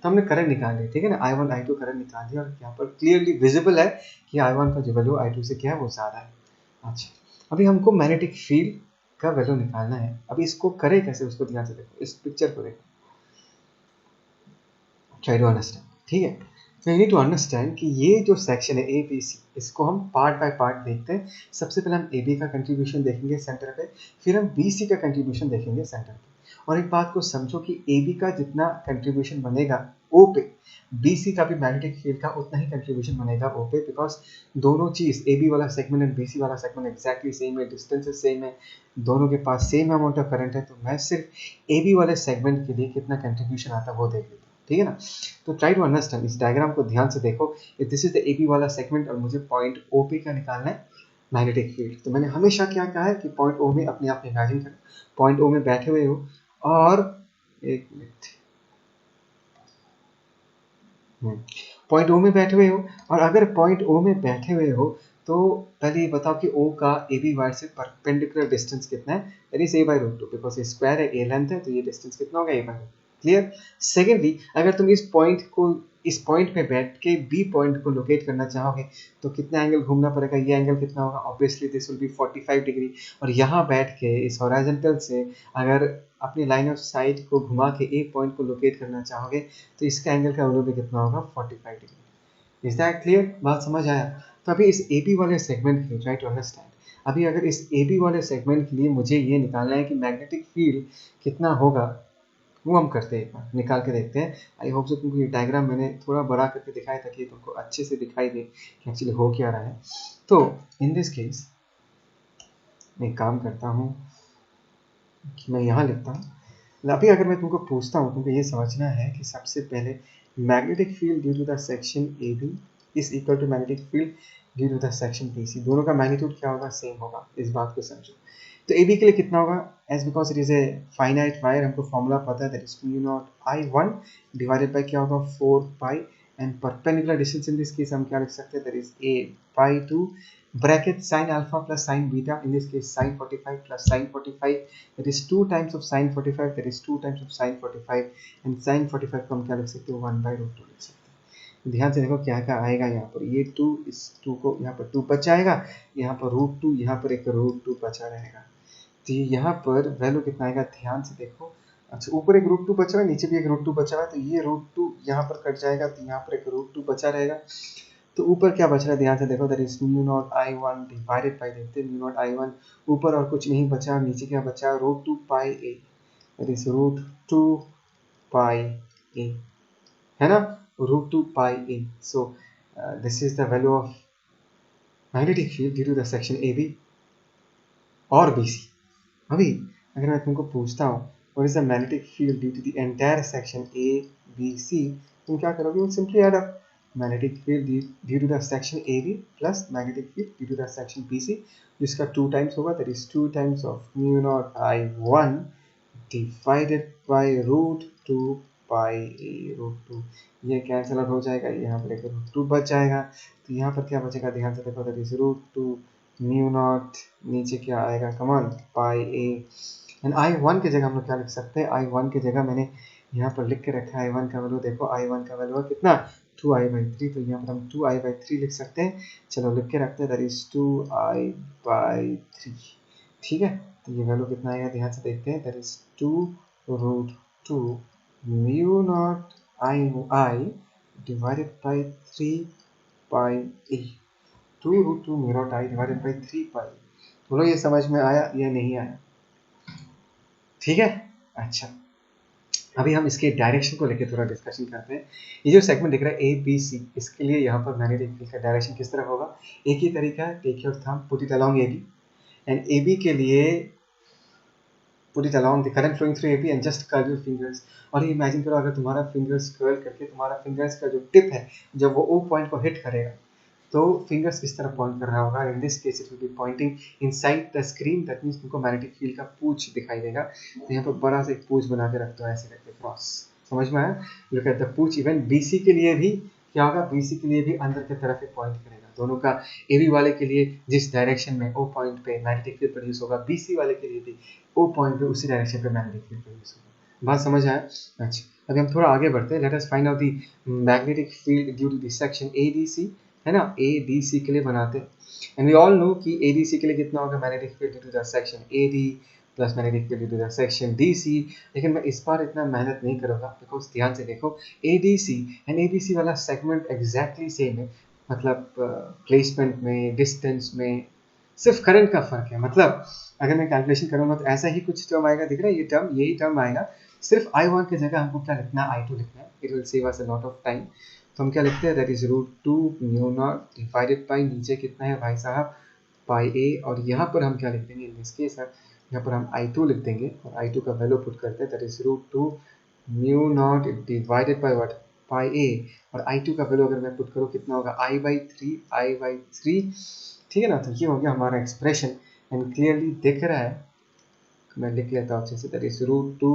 A: तो हमने करंट निकाल लिया, ठीक है ना, I1 I2 करंट निकाल दिया, और यहाँ पर क्लियरली विजिबल है कि I1 का जो वैल्यू I2 से क्या है वो ज़्यादा है। अच्छा, अभी हमको मैग्नेटिक फील्ड का वैल्यू निकालना है। अभी इसको करें कैसे, उसको ध्यान से देखो, इस पिक्चर को देखो, ट्राई टू अंडरस्टैंड, ठीक है। तो यू नीड टू अंडरस्टैंड कि ये जो सेक्शन है ए बी सी, इसको हम पार्ट बाय पार्ट देखते हैं। सबसे पहले हम ए बी का कंट्रीब्यूशन देखेंगे सेंटर पे, फिर हम बी सी का कंट्रीब्यूशन देखेंगे सेंटर पे। और एक बात को समझो कि ए बी का जितना कंट्रीब्यूशन बनेगा ओ पे, बी सी का भी मैग्नेटिक फील्ड का उतना ही कंट्रीब्यूशन बनेगा ओ पे, बिकॉज दोनों चीज़ ए बी वाला सेगमेंट एंड बी सी वाला सेगमेंट एग्जैक्टली सेम है, डिस्टेंसेस सेम है, दोनों के पास सेम अमाउंट ऑफ करंट है। तो मैं सिर्फ ए बी वाले सेगमेंट के लिए कितना कंट्रीब्यूशन आता है वो देख लेता हूँ, ठीक है ना। तो ट्राई टू अंडरस्टैंड, इस डायग्राम को ध्यान से देखो, this is the A B वाला सेगमेंट और मुझे पॉइंट ओ पे का निकालना है मैग्नेटिक फील्ड। तो मैंने हमेशा क्या कहा है कि पॉइंट ओ में अपने आप इमेजिन करो, पॉइंट ओ में बैठे हुए हो, और एक मिनट, पॉइंट ओ में बैठे हुए हो, और अगर पॉइंट ओ में बैठे हुए हो तो पहले ये बताओ कि ओ का ए बी वायर से परपेंडिकुलर डिस्टेंस कितना है, दैट इज a/√2, बिकॉज ये स्क्वायर है, ए लेंथ है, तो ये डिस्टेंस कितना होगा a/√2। क्लियर? सेकेंडली, अगर तुम इस पॉइंट पे बैठ के बी पॉइंट को लोकेट करना चाहोगे तो कितना एंगल घूमना पड़ेगा, ये एंगल कितना होगा, obviously this will be 45 degree. और यहाँ बैठ के इस हॉरिजॉन्टल से अगर अपनी लाइन ऑफ साइट को घुमा के एक पॉइंट को लोकेट करना चाहोगे तो इसका एंगल का वैल्यू भी कितना होगा 45 डिग्री। Is that clear? बात समझ आया? तो अभी इस ए बी वाले सेगमेंट के लिए ट्राई टू अंडरस्टैंड, अभी अगर इस ए बी वाले सेगमेंट के लिए मुझे ये निकालना है कि मैग्नेटिक फील्ड कितना होगा, वो हम करते हैं, एक बार निकाल के देखते हैं। आई होप सो तुमको ये डायग्राम मैंने थोड़ा बड़ा करके दिखाया ताकि तुमको अच्छे से दिखाई दे कि एक्चुअली हो क्या रहा है। तो इन दिस केस मैं काम करता हूँ कि मैं यहाँ लिखता हूँ। अभी अगर मैं तुमको पूछता हूँ, तुमको ये समझना है कि सबसे पहले magnetic field due to the section A B is equal to magnetic field due to the section B C, दोनों का मैग्नीट्यूड क्या होगा, सेम होगा। इस बात को समझो। तो ए बी के लिए कितना होगा, as because it is a finite wire, हमको फॉर्मूला पता है, that is mu naught I1 divided by क्या होगा 4 pi, and perpendicular distance in this case हम क्या लिख सकते हैं, that is a/2 bracket sin alpha plus sin beta, in this case sin 45 plus sin 45, that is 2 times of sin 45, that is 2 times of sin 45, and sin 45 को हम क्या लिख सकते हैं 1/√2 लिख सकते हैं। ध्यान से देखो क्या क्या आएगा यहाँ पर, ये 2 इस 2 को यहाँ पर 2 बच जाएगा, यहाँ पर √2, यहाँ पर एक √2 बचा रहेगा। तो यहाँ पर वैल्यू कितना आएगा, ध्यान से देखो
B: अच्छा, ऊपर एक रूट 2 बचा हुआ है, नीचे भी एक रूट 2 बचा हुआ है, तो ये रूट 2 यहाँ पर कट जाएगा, तो यहाँ पर एक रूट 2 बचा रहेगा। तो ऊपर क्या बच रहा है ध्यान से देखो, that is mu naught I one divided by, देखते हैं म्यू नॉट आई वन, ऊपर और कुछ नहीं बचा, और नीचे क्या बचा, root 2 pi A, that is root 2 pi A, है ना, root 2 pi A. So this is the value of magnetic field due to the section A B और बी सी। अभी अगर मैं तुमको पूछता हूँ what is the magnetic field due to the entire section A B C, तुम क्या करोगे, वो simply add up magnetic field due to the section A B plus magnetic field due to the section B C, जिसका 2 times होगा, that is 2 times of mu naught I one divided by root 2 pi A root 2। ये cancel out हो जाएगा, यहाँ पर एक root 2 बच जाएगा, तो यहाँ पर क्या बचेगा ध्यान से देखो, that is root 2 mu naught, नीचे क्या आएगा कमन, पाई ए, एंड आई वन की जगह हम लोग क्या लिख सकते हैं, आई वन की जगह मैंने यहाँ पर लिख के रखा है आई वन का वैल्यू, देखो आई वन का वैल्यू है कितना, 2i/3, तो यहाँ पर हम 2i/3 लिख सकते हैं। चलो लिख के रखते हैं, दैट इज 2i/3, ठीक है। तो ये वैल्यू कितना आएगा ध्यान से देखते हैं, that is 2 root 2 mu naught I divided by 3 pi A, 2 root 2 mu naught I divided by 3 pi. बोलो ये समझ में आया या नहीं आया, ठीक है। अच्छा, अभी हम इसके डायरेक्शन को लेकर थोड़ा डिस्कशन करते हैं। ये जो सेगमेंट दिख रहा है ए बी सी, इसके लिए यहाँ पर मैग्नेटिक फील्ड का डायरेक्शन किस तरफ होगा, एक ही तरीका है, take your thumb, put it along A B, and A B के लिए put it along the current flowing through AB and just curl your fingers। और ये इमेजिन करो अगर तुम्हारा फिंगर्स कर्ल करके तुम्हारा फिंगर्स का जो टिप है जब वो O पॉइंट को हिट करेगा तो फिंगर्स किस तरफ पॉइंट कर रहा होगा, in this case it will be pointing inside the screen, that means तुमको मैग्नेटिक फील्ड का पूंछ दिखाई देगा। तो यहाँ पर बड़ा सा एक पूंछ बना के रखते हो ऐसे करके क्रॉस, समझ में आया, look at the Poonch. Even BC के लिए भी क्या होगा, BC के लिए भी अंदर की तरफ एक पॉइंट करेगा, दोनों का AB वाले के लिए जिस डायरेक्शन में O पॉइंट पे मैग्नेटिक फील्ड प्रोड्यूस होगा, BC वाले के लिए भी O पॉइंट पे उसी डायरेक्शन पे मैग्नेटिक फील्ड प्रोड्यूस होगा। बात समझ आया। अच्छा, अभी हम थोड़ा आगे बढ़ते हैं, let us find out the magnetic field due to the section ADC, है ना, ADC के लिए बनाते हैं, एंड वी ऑल नो कि ADC के लिए कितना होगा magnetic field due to the section AD plus magnetic field due to the section DC। लेकिन मैं इस बार इतना मेहनत नहीं करूँगा, बिकॉज ध्यान से देखो ADC एंड ABC वाला सेगमेंट एग्जैक्टली सेम है, मतलब प्लेसमेंट में, डिस्टेंस में, सिर्फ करंट का फर्क है। मतलब अगर मैं कैलकुलेशन करूँगा तो ऐसा ही कुछ टर्म आएगा, दिख रहा है ये टर्म, यही टर्म आएगा, सिर्फ I1 की जगह हमको क्या लिखना है, I2 लिखना है, it will save us a lot of time. तो हम क्या लिखते हैं, that is root 2 mu naught divided by, नीचे कितना है भाई साहब, पाई ए, और यहाँ पर हम क्या लिख देंगे इन दिस केस, यहाँ पर हम I2 लिख देंगे और I2 का वैल्यू पुट करते हैं, that is root 2 mu naught divided by what, pi a, और I2 का वैल्यू अगर मैं पुट करूँ कितना होगा, I/3, ठीक है ना। तो ये हो गया हमारा एक्सप्रेशन, एंड क्लियरली दिख रहा है, मैं लिख लेता हूँ अच्छे से, that is root 2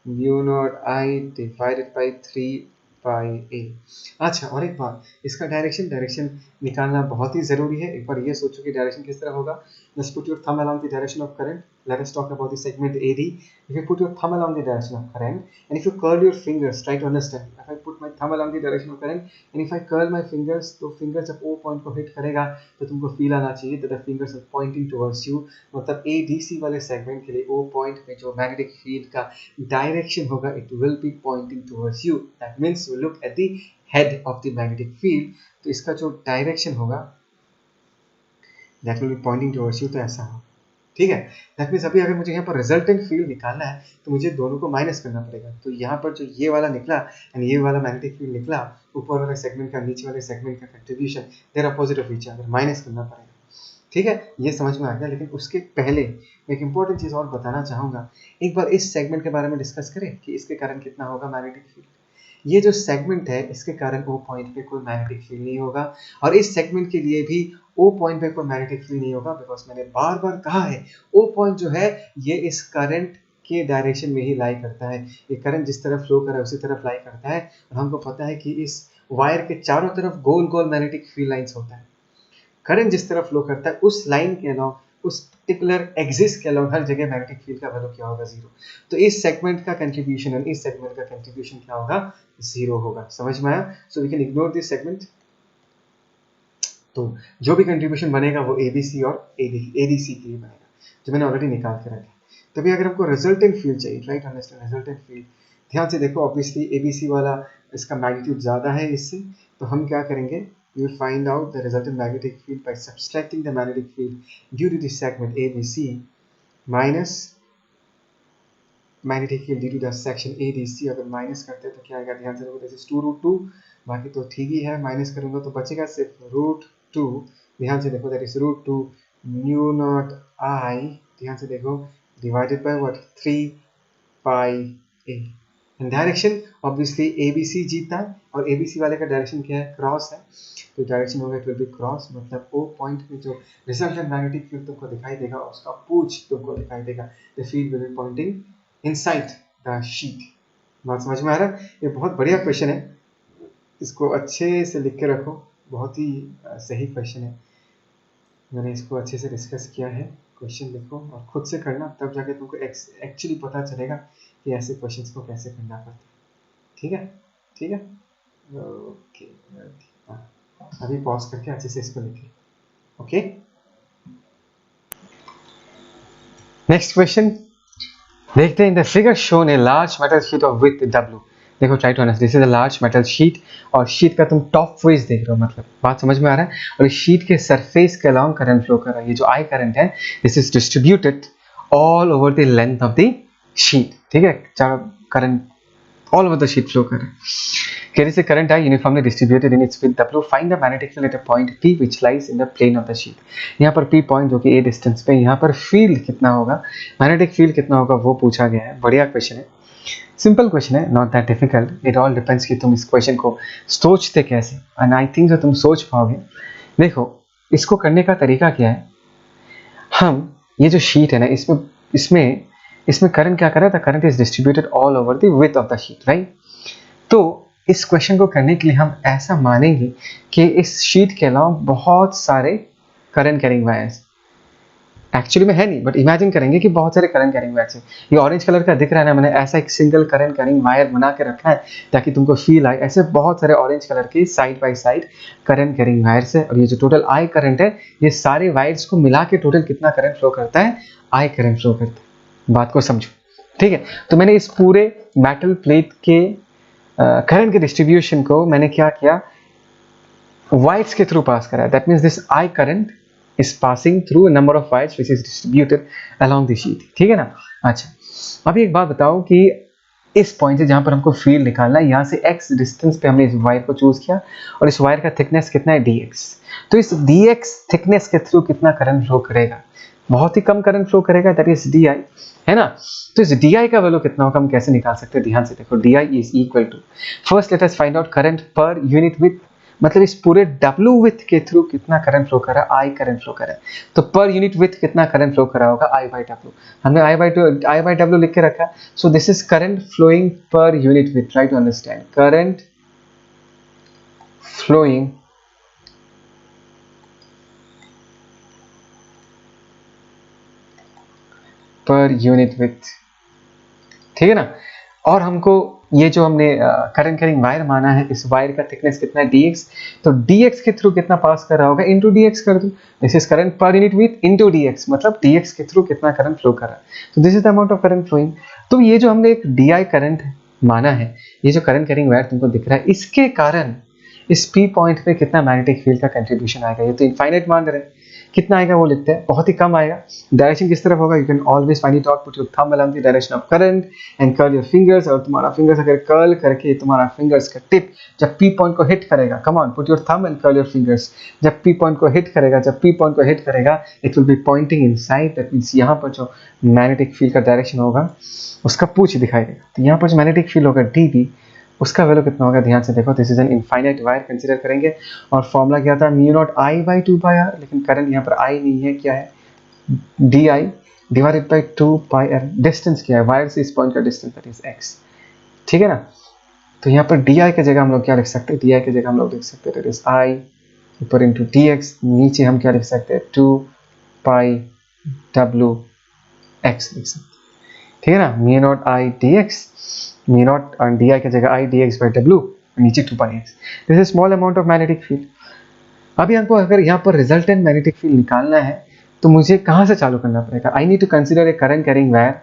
B: mu naught I divided by 3 pi A. अच्छा, और एक बात, इसका डायरेक्शन निकालना बहुत ही ज़रूरी है। एक बार ये सोचो कि डायरेक्शन किस तरह होगा, just put your thumb along the direction of current, let us talk about the segment AD। if you put your thumb along the direction of current and if you curl your fingers, try to understand, if I put my thumb along the direction of current and if I curl my fingers, तो fingers जब O point को hit करेगा तो तुमको feel आना चाहिए that the fingers are pointing towards you। मतलब ADC वाले सेगमेंट के लिए O पॉइंट में जो मैग्नेटिक फील्ड का डायरेक्शन होगा, it will be pointing towards you, that means you look at the head of the magnetic field, तो इसका जो डायरेक्शन होगा that will be pointing towards you, तो ऐसा हो, ठीक है। दैट मीन्स अभी अगर मुझे यहाँ पर रिजल्टेंट फील्ड निकालना है तो मुझे दोनों को माइनस करना पड़ेगा। तो यहाँ पर जो ये वाला निकला एंड ये वाला मैग्नेटिक फील्ड निकला, ऊपर वाले सेगमेंट का नीचे वाले सेगमेंट का contribution, they're opposite of each other, minus करना पड़ेगा, ठीक है। ये समझ में आ गया। लेकिन उसके पहले मैं एक इंपॉर्टेंट चीज़ और बताना चाहूँगा, एक बार इस सेगमेंट के बारे में डिस्कस करें कि इसके कारण कितना होगा मैग्नेटिक फील्ड। ये जो सेगमेंट है इसके कारण O पॉइंट पे कोई मैग्नेटिक फील्ड नहीं होगा, और इस सेगमेंट के लिए भी O पॉइंट पे कोई मैग्नेटिक फील्ड नहीं होगा, बिकॉज मैंने बार बार कहा है O पॉइंट जो है ये इस करंट के डायरेक्शन में ही लाई करता है, ये करंट जिस तरफ फ्लो कर रहा है उसी तरफ लाई करता है, और हमको पता है कि इस वायर के चारों तरफ गोल गोल मैग्नेटिक फील्ड लाइंस होता है। करंट जिस तरफ फ्लो करता है उस लाइन के अलावा, उस पर्टिकुलर एक्सिस के अलावा हर जगह मैग्नेटिक फील्ड का वैल्यू क्या होगा, जीरो। तो इस सेगमेंट का कंट्रीब्यूशन और इस सेगमेंट का कंट्रीब्यूशन क्या होगा, जीरो होगा। समझ में आया। So we can ignore this segment. तो जो भी कंट्रीब्यूशन बनेगा वो ABC और ADC के लिए बनेगा, जो मैंने ऑलरेडी निकाल के रखा है। तभी अगर हमको रिजल्टेंट फील्ड चाहिए, राइट अंडरस्टैंड रिजल्टेंट फील्ड, ध्यान से देखो ऑब्वियसली एबीसी वाला इसका मैग्नीट्यूड ज़्यादा है इससे, तो हम क्या करेंगे, we will find out the resultant magnetic field by subtracting the magnetic field due to the segment ABC minus magnetic field due to the section ADC। अगर माइनस करते हैं तो क्या आएगा, ध्यान से देखो, दिस इज 2√2, बाकी तो ठीक ही है, माइनस करूंगा तो बचेगा सिर्फ √2। ध्यान से देखो, दैट इज √2 म्यू नॉट आई, ध्यान से देखो, divided by what 3 pi A. Direction obviously ABC जीता है, और एबीसी वाले का डायरेक्शन क्या है, क्रॉस है, तो डायरेक्शन होगा इट विल बी क्रॉस, मतलब ओ पॉइंट में जो रिजल्टेंट मैग्नेटिक फील्ड तुमको दिखाई देगा उसका पूछ तुमको दिखाई देगा, the field will be pointing inside the sheet. बात समझ में आ रहा है? ये बहुत बढ़िया क्वेश्चन है, इसको अच्छे से लिख के रखो, बहुत ही सही क्वेश्चन है, मैंने इसको अच्छे से डिस्कस किया है। क्वेश्चन लिखो और खुद से करना, तब जाके तुमको एक्चुअली पता चलेगा कि ऐसे क्वेश्चंस को कैसे करना पड़ता है। ठीक है, ठीक है, ओके, अभी पॉज करके अच्छे से इसको लिखिए। ओके,
A: नेक्स्ट क्वेश्चन देखते हैं। In the figure shown a large metal sheet of width W। देखो try to understand, this is a large metal sheet, और शीट का तुम टॉप फेस देख रहे हो, मतलब बात समझ में आ रहा है। और इस शीट के सरफेस के अलाउंग करंट फ्लो कर रहा है, ये जो आई करंट है this is distributed all over the length of the sheet. ठीक है, चारों current all over the sheet flow कर रहे हैं। Carries a current I uniformly distributed in its with W. Find the magnetic field at a point P which lies in the plane of the sheet। यहाँ पर P point जो कि A distance पे, यहाँ पर फील्ड कितना होगा, magnetic field कितना होगा वो पूछा गया है। बढ़िया क्वेश्चन है, सिंपल क्वेश्चन है, not that difficult. It all depends कि तुम इस क्वेश्चन को सोचते कैसे, एंड आई थिंक जो तुम सोच पाओगे। देखो इसको करने का तरीका क्या है, हम ये जो शीट है ना, इसमें करंट क्या कर रहा था, current is distributed all over the width of the sheet, right. तो इस क्वेश्चन को करने के लिए हम ऐसा मानेंगे कि इस शीट के अलावा बहुत सारे करंट कैरिंग वायर्स, एक्चुअली में है नहीं बट इमेजिन करेंगे कि बहुत सारे करंट कैरिंग वायर्स हैं। ये ऑरेंज कलर का दिख रहा है ना, मैंने ऐसा एक सिंगल करंट कैरिंग वायर बना के रखा है ताकि तुमको फील आए, ऐसे बहुत सारे ऑरेंज कलर के side by side current carrying wires है। और ये जो टोटल आई करंट है, ये सारे वायर्स को मिला के टोटल कितना करंट फ्लो करता है, आई करंट फ्लो करता है। बात को समझो, ठीक है। तो मैंने इस पूरे मेटल प्लेट के करंट के डिस्ट्रीब्यूशन को मैंने क्या किया, वायर्स के थ्रू पास करा। That means this I current is passing through a number of wires which is distributed along the sheet. ठीक है ना। अच्छा, अभी एक बात बताओ कि इस पॉइंट से जहां पर हमको फील्ड निकालना है, यहाँ से x डिस्टेंस पे हमने इस वायर को चूज किया, और इस वायर का थिकनेस कितना है, dx। तो इस dx थिकनेस के थ्रू कितना करंट फ्लो करेगा, बहुत ही कम करंट फ्लो करेगा, दैट इज di, है ना। तो इस di का वैल्यू कितना होगा हम कैसे निकाल सकते हैं, ध्यान से देखो, di is equal to, first let us find out current per unit width, मतलब इस पूरे W विथ के थ्रू कितना करंट फ्लो कर रहा है, I करंट फ्लो कर रहा है। तो पर यूनिट विथ कितना करंट फ्लो कर रहा होगा, I बाई W। हमने I बाई W लिख के रखा है। So this is current flowing per unit width, try to understand, current flowing per unit width, ठीक है ना। और हमको ये जो हमने करंट कैरिंग वायर माना है, इस वायर का थिकनेस कितना है, dx। तो dx के थ्रू कितना पास कर रहा होगा, इनटू dx कर दो। This is current per unit width into dx, मतलब dx के थ्रू कितना करंट फ्लो कर रहा है। तो this is the amount of current flowing. तो ये जो हमने एक di करंट माना है, ये जो करंट कैरिंग वायर तुमको दिख रहा है, इसके कारण इस P पॉइंट पे कितना मैग्नेटिक फील्ड का कंट्रीब्यूशन आएगा, ये तो इनफाइनाइट मान रहे हैं। कितना आएगा वो लिखते हैं, बहुत ही कम आएगा। डायरेक्शन किस तरफ होगा, you can always find it out, put your thumb along the direction of current and curl your fingers. और तुम्हारा फिंगर्स अगर कर्ल करके तुम्हारा फिंगर्स का टिप जब P पॉइंट को हिट करेगा, come on put your thumb and curl your fingers, जब P पॉइंट को हिट करेगा, it will be pointing inside. That means यहाँ पर जो मैग्नेटिक फील्ड का डायरेक्शन होगा उसका पूछ दिखाई देगा। तो यहाँ पर जो मैग्नेटिक फील्ड होगा dB, उसका वैल्यू कितना होगा, ध्यान से देखो, this is an infinite wire consider करेंगे। और फॉर्मूला क्या था, mu naught I by 2 pi r, लेकिन करंट यहाँ पर I नहीं है, क्या है, di divided by 2 pi r। Distance क्या है, वायर से इस पॉइंट का डिस्टेंस, दैट इज x, ठीक है ना। तो यहाँ पर di की जगह हम लोग क्या लिख सकते हैं, di की जगह हम लोग लिख सकते हैं दैट इज I ऊपर इंटू dx, नीचे हम क्या लिख सकते हैं, 2 पाई w x लिख सकते हैं, ठीक है ना। Mu naught I dx, mu naught और di की जगह I dx बाई w, नीचे 2 पाई x। This is small amount of magnetic field. अभी हमको अगर यहाँ पर रिजल्टेंट मैग्नेटिक फील्ड निकालना है, तो मुझे कहाँ से चालू करना पड़ेगा? I need to consider a current carrying wire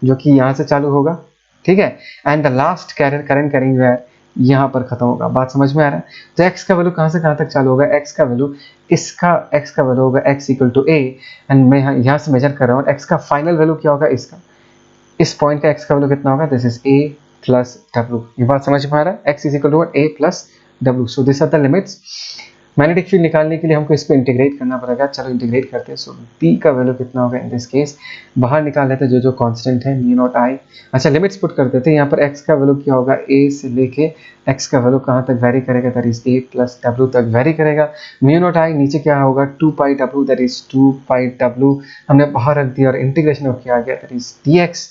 A: जो कि यहाँ से चालू होगा, ठीक है, and the last current carrying wire यहाँ पर खत्म होगा। बात समझ में आ रहा है? तो x का वैल्यू कहाँ से कहाँ तक चालू होगा? x का वैल्यू इसका x का वैल्यू होगा x equal to a, and मैं यहाँ से मेजर कर रहा हूँ x का फाइनल वैल्यू क्या होगा? इसका, इस पॉइंट का x का वैल्यू कितना होगा? This is a plus w। ये बात समझ में आ रहा है? x is equal to a plus w। So this are the limits. Magnetic field निकालने के लिए हमको इसको इंटीग्रेट करना पड़ेगा। चलो इंटीग्रेट करते हैं। सो p का वैल्यू कितना होगा इन दिस केस? बाहर निकाल लेते हैं जो कांस्टेंट है म्यू नॉट i। अच्छा लिमिट्स पुट कर देते हैं। यहाँ पर x का वैल्यू क्या होगा? a से लेके x का वैल्यू कहाँ तक वेरी करेगा? That is a plus w तक वेरी करेगा। म्यू नॉट i नीचे क्या होगा? 2 पाई w, that is 2 pi w हमने बाहर रख दिया और इंटीग्रेशन ऑफ किया गया, that is dx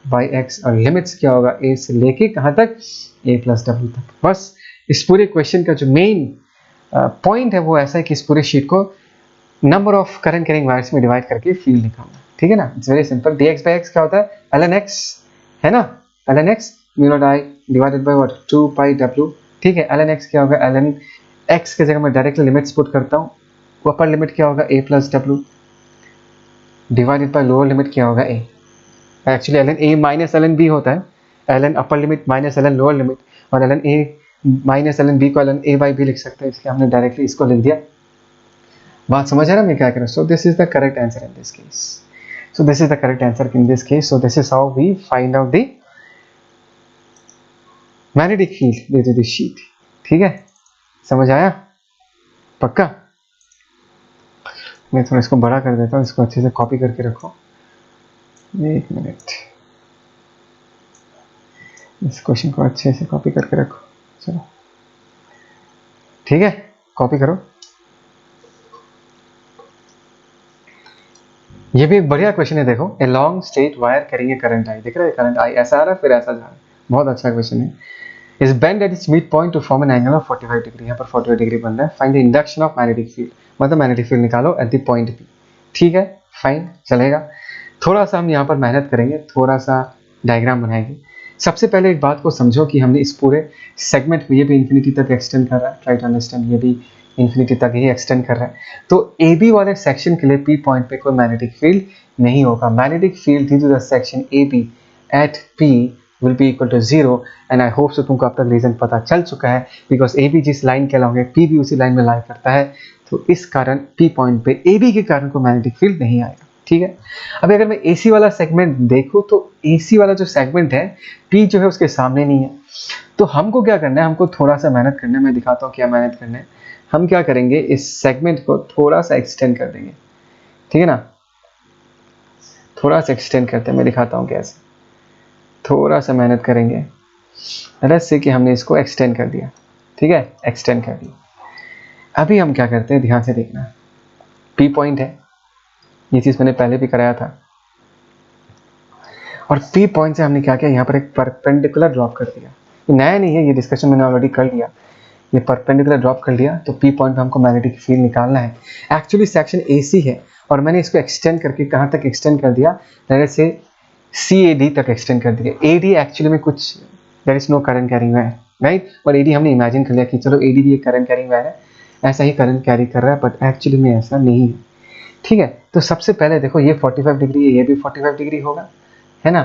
A: by x। और लिमिट्स क्या होगा? a से लेके कहाँ तक? a प्लस w तक। बस इस पूरे क्वेश्चन का जो मेन पॉइंट है वो ऐसा है कि इस पूरे शीट को number of current carrying wires में डिवाइड करके फील्ड निकालना, ठीक है ना? It's very simple. dx by x क्या होता है? ln x, है ना? ln x mu naught i divided by what? 2 pi w, ठीक है। ln x क्या होगा? ln x के जगह मैं डायरेक्टली लिमिट्स पुट करता हूँ। अपर लिमिट क्या होगा? a plus w divided by lower limit क्या होगा? a। Actually ln a minus ln b होता है। ln upper limit minus ln lower limit, और ln a minus ln b को ln a बाई b लिख सकते हैं, इसलिए हमने डायरेक्टली इसको लिख दिया। बात समझ आ रहा है मैं क्या करूँ? So this is the correct answer in this case. So this is the correct answer in this case. So this is how we find out the magnetic field due to this sheet, ठीक है? समझ आया? पक्का? मैं थोड़ा इसको बड़ा कर देता हूँ, इसको अच्छे से कॉपी करके रखो। एक मिनट, इस क्वेश्चन को अच्छे से कॉपी करके रखो। चलो ठीक है, कॉपी करो। ये भी एक बढ़िया क्वेश्चन है, देखो। A long straight wire carrying a current I, दिख रहा है करंट आई ऐसा आ रहा है फिर ऐसा जा रहा है, बहुत अच्छा क्वेश्चन है। Is bend at its mid point two form an angle of 45 degree, यहाँ पर 45 डिग्री बन रहा है। Find the induction of magnetic field, मतलब मैग्नेटिक फील्ड निकालो एट द पॉइंट पी, ठीक है? फाइन, चलेगा। थोड़ा सा हम यहाँ पर मेहनत करेंगे, थोड़ा सा डायग्राम बनाएंगे। सबसे पहले एक बात को समझो कि हमने इस पूरे सेगमेंट को, ये भी इन्फिनिटी तक एक्सटेंड कर रहा है, ट्राई टू अंडरस्टैंड, ये भी इन्फिनिटी तक ही एक्सटेंड कर रहा है। तो ए बी वाले सेक्शन के लिए पी पॉइंट पे कोई मैग्नेटिक फील्ड नहीं होगा। Magnetic field due to the section A B at P will be equal to 0, and I hope so तुमको अब तक रीजन पता चल चुका है, बिकॉज ए बी जिस लाइन के अलाउंग है पी भी उसी लाइन में लाई करता है, तो इस कारण पी पॉइंट पे ए बी के कारण को मैग्नेटिक फील्ड नहीं आएगा, ठीक है? अब अगर मैं एसी वाला सेगमेंट देखूं तो एसी वाला जो सेगमेंट है पी जो है उसके सामने नहीं है, तो हमको क्या करना है? हमको थोड़ा सा मेहनत करना है। मैं दिखाता हूँ क्या मेहनत करना है। हम क्या करेंगे, इस सेगमेंट को थोड़ा सा एक्सटेंड कर देंगे, ठीक है ना? थोड़ा सा एक्सटेंड करते हैं, मैं दिखाता हूँ कैसे। थोड़ा सा मेहनत करेंगे। लेट्स से कि हमने इसको एक्सटेंड कर दिया, ठीक है? एक्सटेंड कर दिया। अभी हम क्या करते हैं, ध्यान से देखना। पी पॉइंट है, ये चीज़ मैंने पहले भी कराया था, और पी पॉइंट से हमने क्या किया, यहाँ पर एक परपेंडिकुलर ड्रॉप कर दिया। ये नया नहीं है, ये डिस्कशन मैंने ऑलरेडी कर लिया। ये परपेंडिकुलर ड्रॉप कर लिया, तो पी पॉइंट पे हमको मैग्नेटिक फील्ड निकालना है। एक्चुअली सेक्शन एसी है, और मैंने इसको एक्सटेंड करके कहाँ तक एक्सटेंड कर दिया, जैसे से CAD तक एक्सटेंड कर दिया। AD एक्चुअली में कुछ, there is no current carrying wire, right? और AD हमने इमेजिन कर लिया कि चलो AD भी एक करंट कैरिंग वायर है, ऐसा ही करंट कैरी कर रहा है, बट एक्चुअली में ऐसा नहीं है, ठीक है? तो सबसे पहले देखो, ये 45 डिग्री है, ये भी 45 डिग्री होगा, है ना?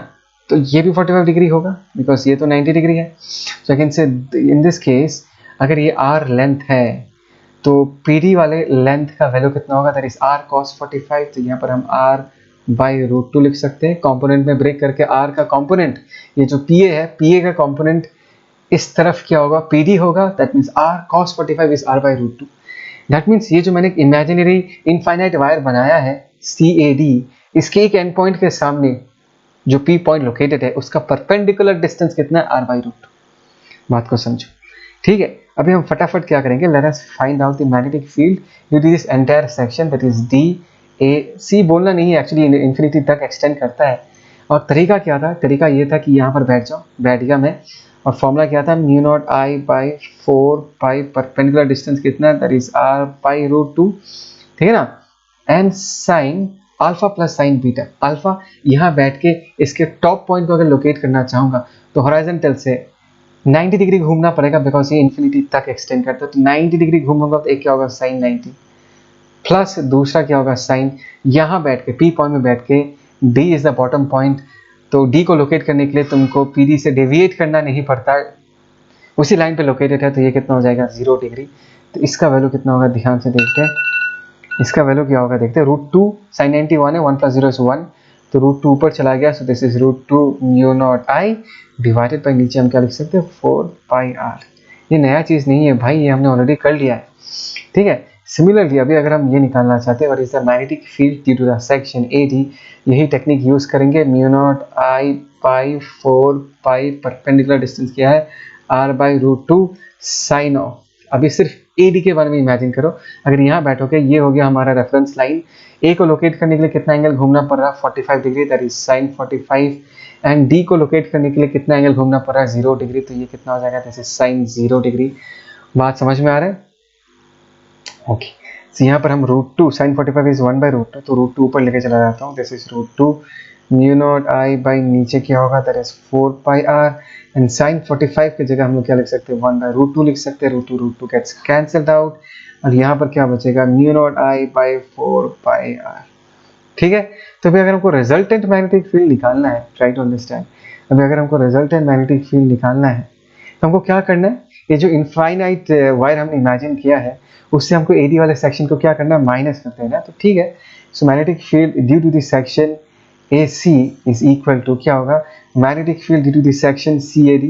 A: तो ये भी 45 डिग्री होगा, बिकॉज ये तो 90 डिग्री है। सो I can say in this case, अगर ये R लेंथ है तो PD वाले लेंथ का वैल्यू कितना होगा? That is R cos 45। तो यहाँ पर हम R बाई रूट 2 लिख सकते हैं। कंपोनेंट में ब्रेक करके R का कंपोनेंट, ये जो PA है, PA का कंपोनेंट इस तरफ क्या होगा? PD होगा। That means R cos 45 is R by root 2। That means ये जो मैंने इमेजिनरी इनफाइनाइट वायर बनाया है CAD, इसके एक एंड पॉइंट के सामने जो P पॉइंट लोकेटेड है, उसका परपेंडिकुलर डिस्टेंस कितना है? R by root 2। बात को समझो, ठीक है? अभी हम फटाफट क्या करेंगे, let us find out the magnetic field due to this entire section, that is DAC। बोलना नहीं है, एक्चुअली इन्फिनिटी तक एक्सटेंड करता है। और तरीका क्या था? तरीका ये था कि यहाँ पर बैठ जाओ, बैठ गया मैं, और फॉर्मूला क्या था? Mu naught I by 4 pi perpendicular distance कितना, that is R pi root 2, ठीक है ना? And sine alpha plus sine beta. Alpha यहाँ बैठ के इसके टॉप पॉइंट को अगर लोकेट करना चाहूँगा तो हॉरिजॉन्टल से 90 डिग्री घूमना पड़ेगा, बिकॉज ये इन्फिनिटी तक एक्सटेंड करता है। तो 90 डिग्री घूमूंगा तो एक क्या होगा? साइन 90, प्लस दूसरा क्या होगा साइन, यहाँ बैठ के पी पॉइंट में बैठ के D is the bottom point, तो डी को लोकेट करने के लिए तुमको पी डी से डेविएट करना नहीं पड़ता, उसी लाइन पे लोकेटेड है, तो ये कितना हो जाएगा 0 डिग्री। तो इसका वैल्यू कितना होगा ध्यान से देखते हैं, इसका वैल्यू क्या होगा देखते हैं, √2 sin 91 है, 1 + 0 = 1, तो √2 ऊपर चला गया, सो this is √2 μ0I divided by नीचे हम क्या लिख सकते हैं 4πr। ये नया चीज़ नहीं है भाई, ये हमने ऑलरेडी कर लिया है, ठीक है। सिमिलरली अभी अगर हम ये निकालना चाहते हैं, और is the magnetic field due to the section AD, यही टेक्निक यूज करेंगे, μ0I बाई 4π, परपेंडिकुलर डिस्टेंस क्या है r/√2 साइन ऑफ। अभी सिर्फ AD के बारे में इमेजिन करो, अगर यहाँ बैठोगे, ये हो गया हमारा रेफरेंस लाइन, A को लोकेट करने के लिए कितना एंगल घूमना पड़ रहा है 45 degree, that is sine 45, and D को लोकेट करने के लिए कितना एंगल घूमना पड़ रहा है 0 डिग्री, तो ये कितना हो जाएगा, दिस इज साइन 0 डिग्री। बात समझ में आ रहा है? ओके, तो यहाँ पर हम √2 sin 45 इज 1/√2, तो √2 ऊपर लेके चला जाता हूँ, दिस इज √2 μ0I बाई नीचे क्या होगा, that is 4πr, and sin 45 की जगह हम लोग क्या लिख सकते हैं 1/√2 लिख सकते हैं, √2 गेट्स कैंसल्ड आउट, और यहाँ पर क्या बचेगा μ0I बाई 4πr, ठीक है। तो अभी अगर हमको रिजल्टेंट मैग्नेटिक फील्ड निकालना है, ट्राई टू अंडरस्टैंड, अभी अगर हमको रिजल्टेंट मैग्नेटिक फील्ड निकालना है तो हमको क्या करना है, ये जो इनफाइनाइट वायर हमने इमेजिन किया है, उससे हमको AD वाले सेक्शन को क्या करना है माइनस करते हैं ना, तो ठीक है। So magnetic field due to this section AC is equal to क्या होगा, magnetic field due to this section CAD,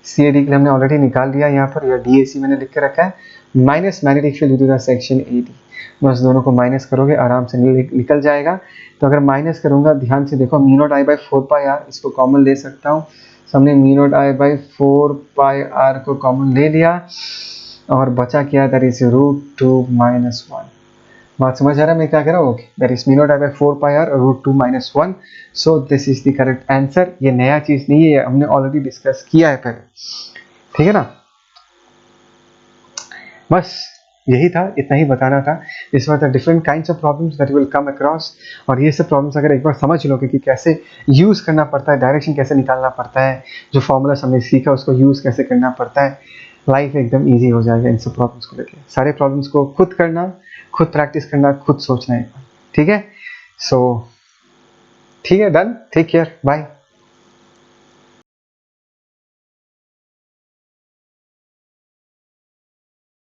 A: CAD के लिए हमने ऑलरेडी निकाल लिया यहाँ पर, या DAC मैंने लिख के रखा है, minus magnetic field due to the section AD, बस दोनों को माइनस करोगे आराम से निकल जाएगा। तो अगर माइनस करूंगा ध्यान से देखो, μ0I बाई 4πr, इसको कॉमन ले सकता हूँ, हमने μ0I बाई 4πr को कॉमन ले लिया, और बचा क्या, दैट इज √2 - 1। बात समझ आ रहा है मैं क्या कह रहा हूँ? Okay, that is μ0I by 4πr √2 - 1, so this is the correct answer. ये नया चीज नहीं है, हमने ऑलरेडी डिस्कस किया है पहले, ठीक है ना। बस यही था, इतना ही बताना था। इस बार different kinds of problems that will come across, और ये सब प्रॉब्लम्स अगर एक बार समझ लोगे कि कैसे यूज़ करना पड़ता है, डायरेक्शन कैसे निकालना पड़ता है, जो फॉर्मूला हमने सीखा उसको यूज़ कैसे करना पड़ता है, लाइफ एकदम ईजी हो जाएगा इन सब प्रॉब्लम्स को लेकर। सारे प्रॉब्लम्स को खुद करना, खुद प्रैक्टिस करना, खुद सोचना है, ठीक है। सो ठीक है, डन, टेक केयर, बाय।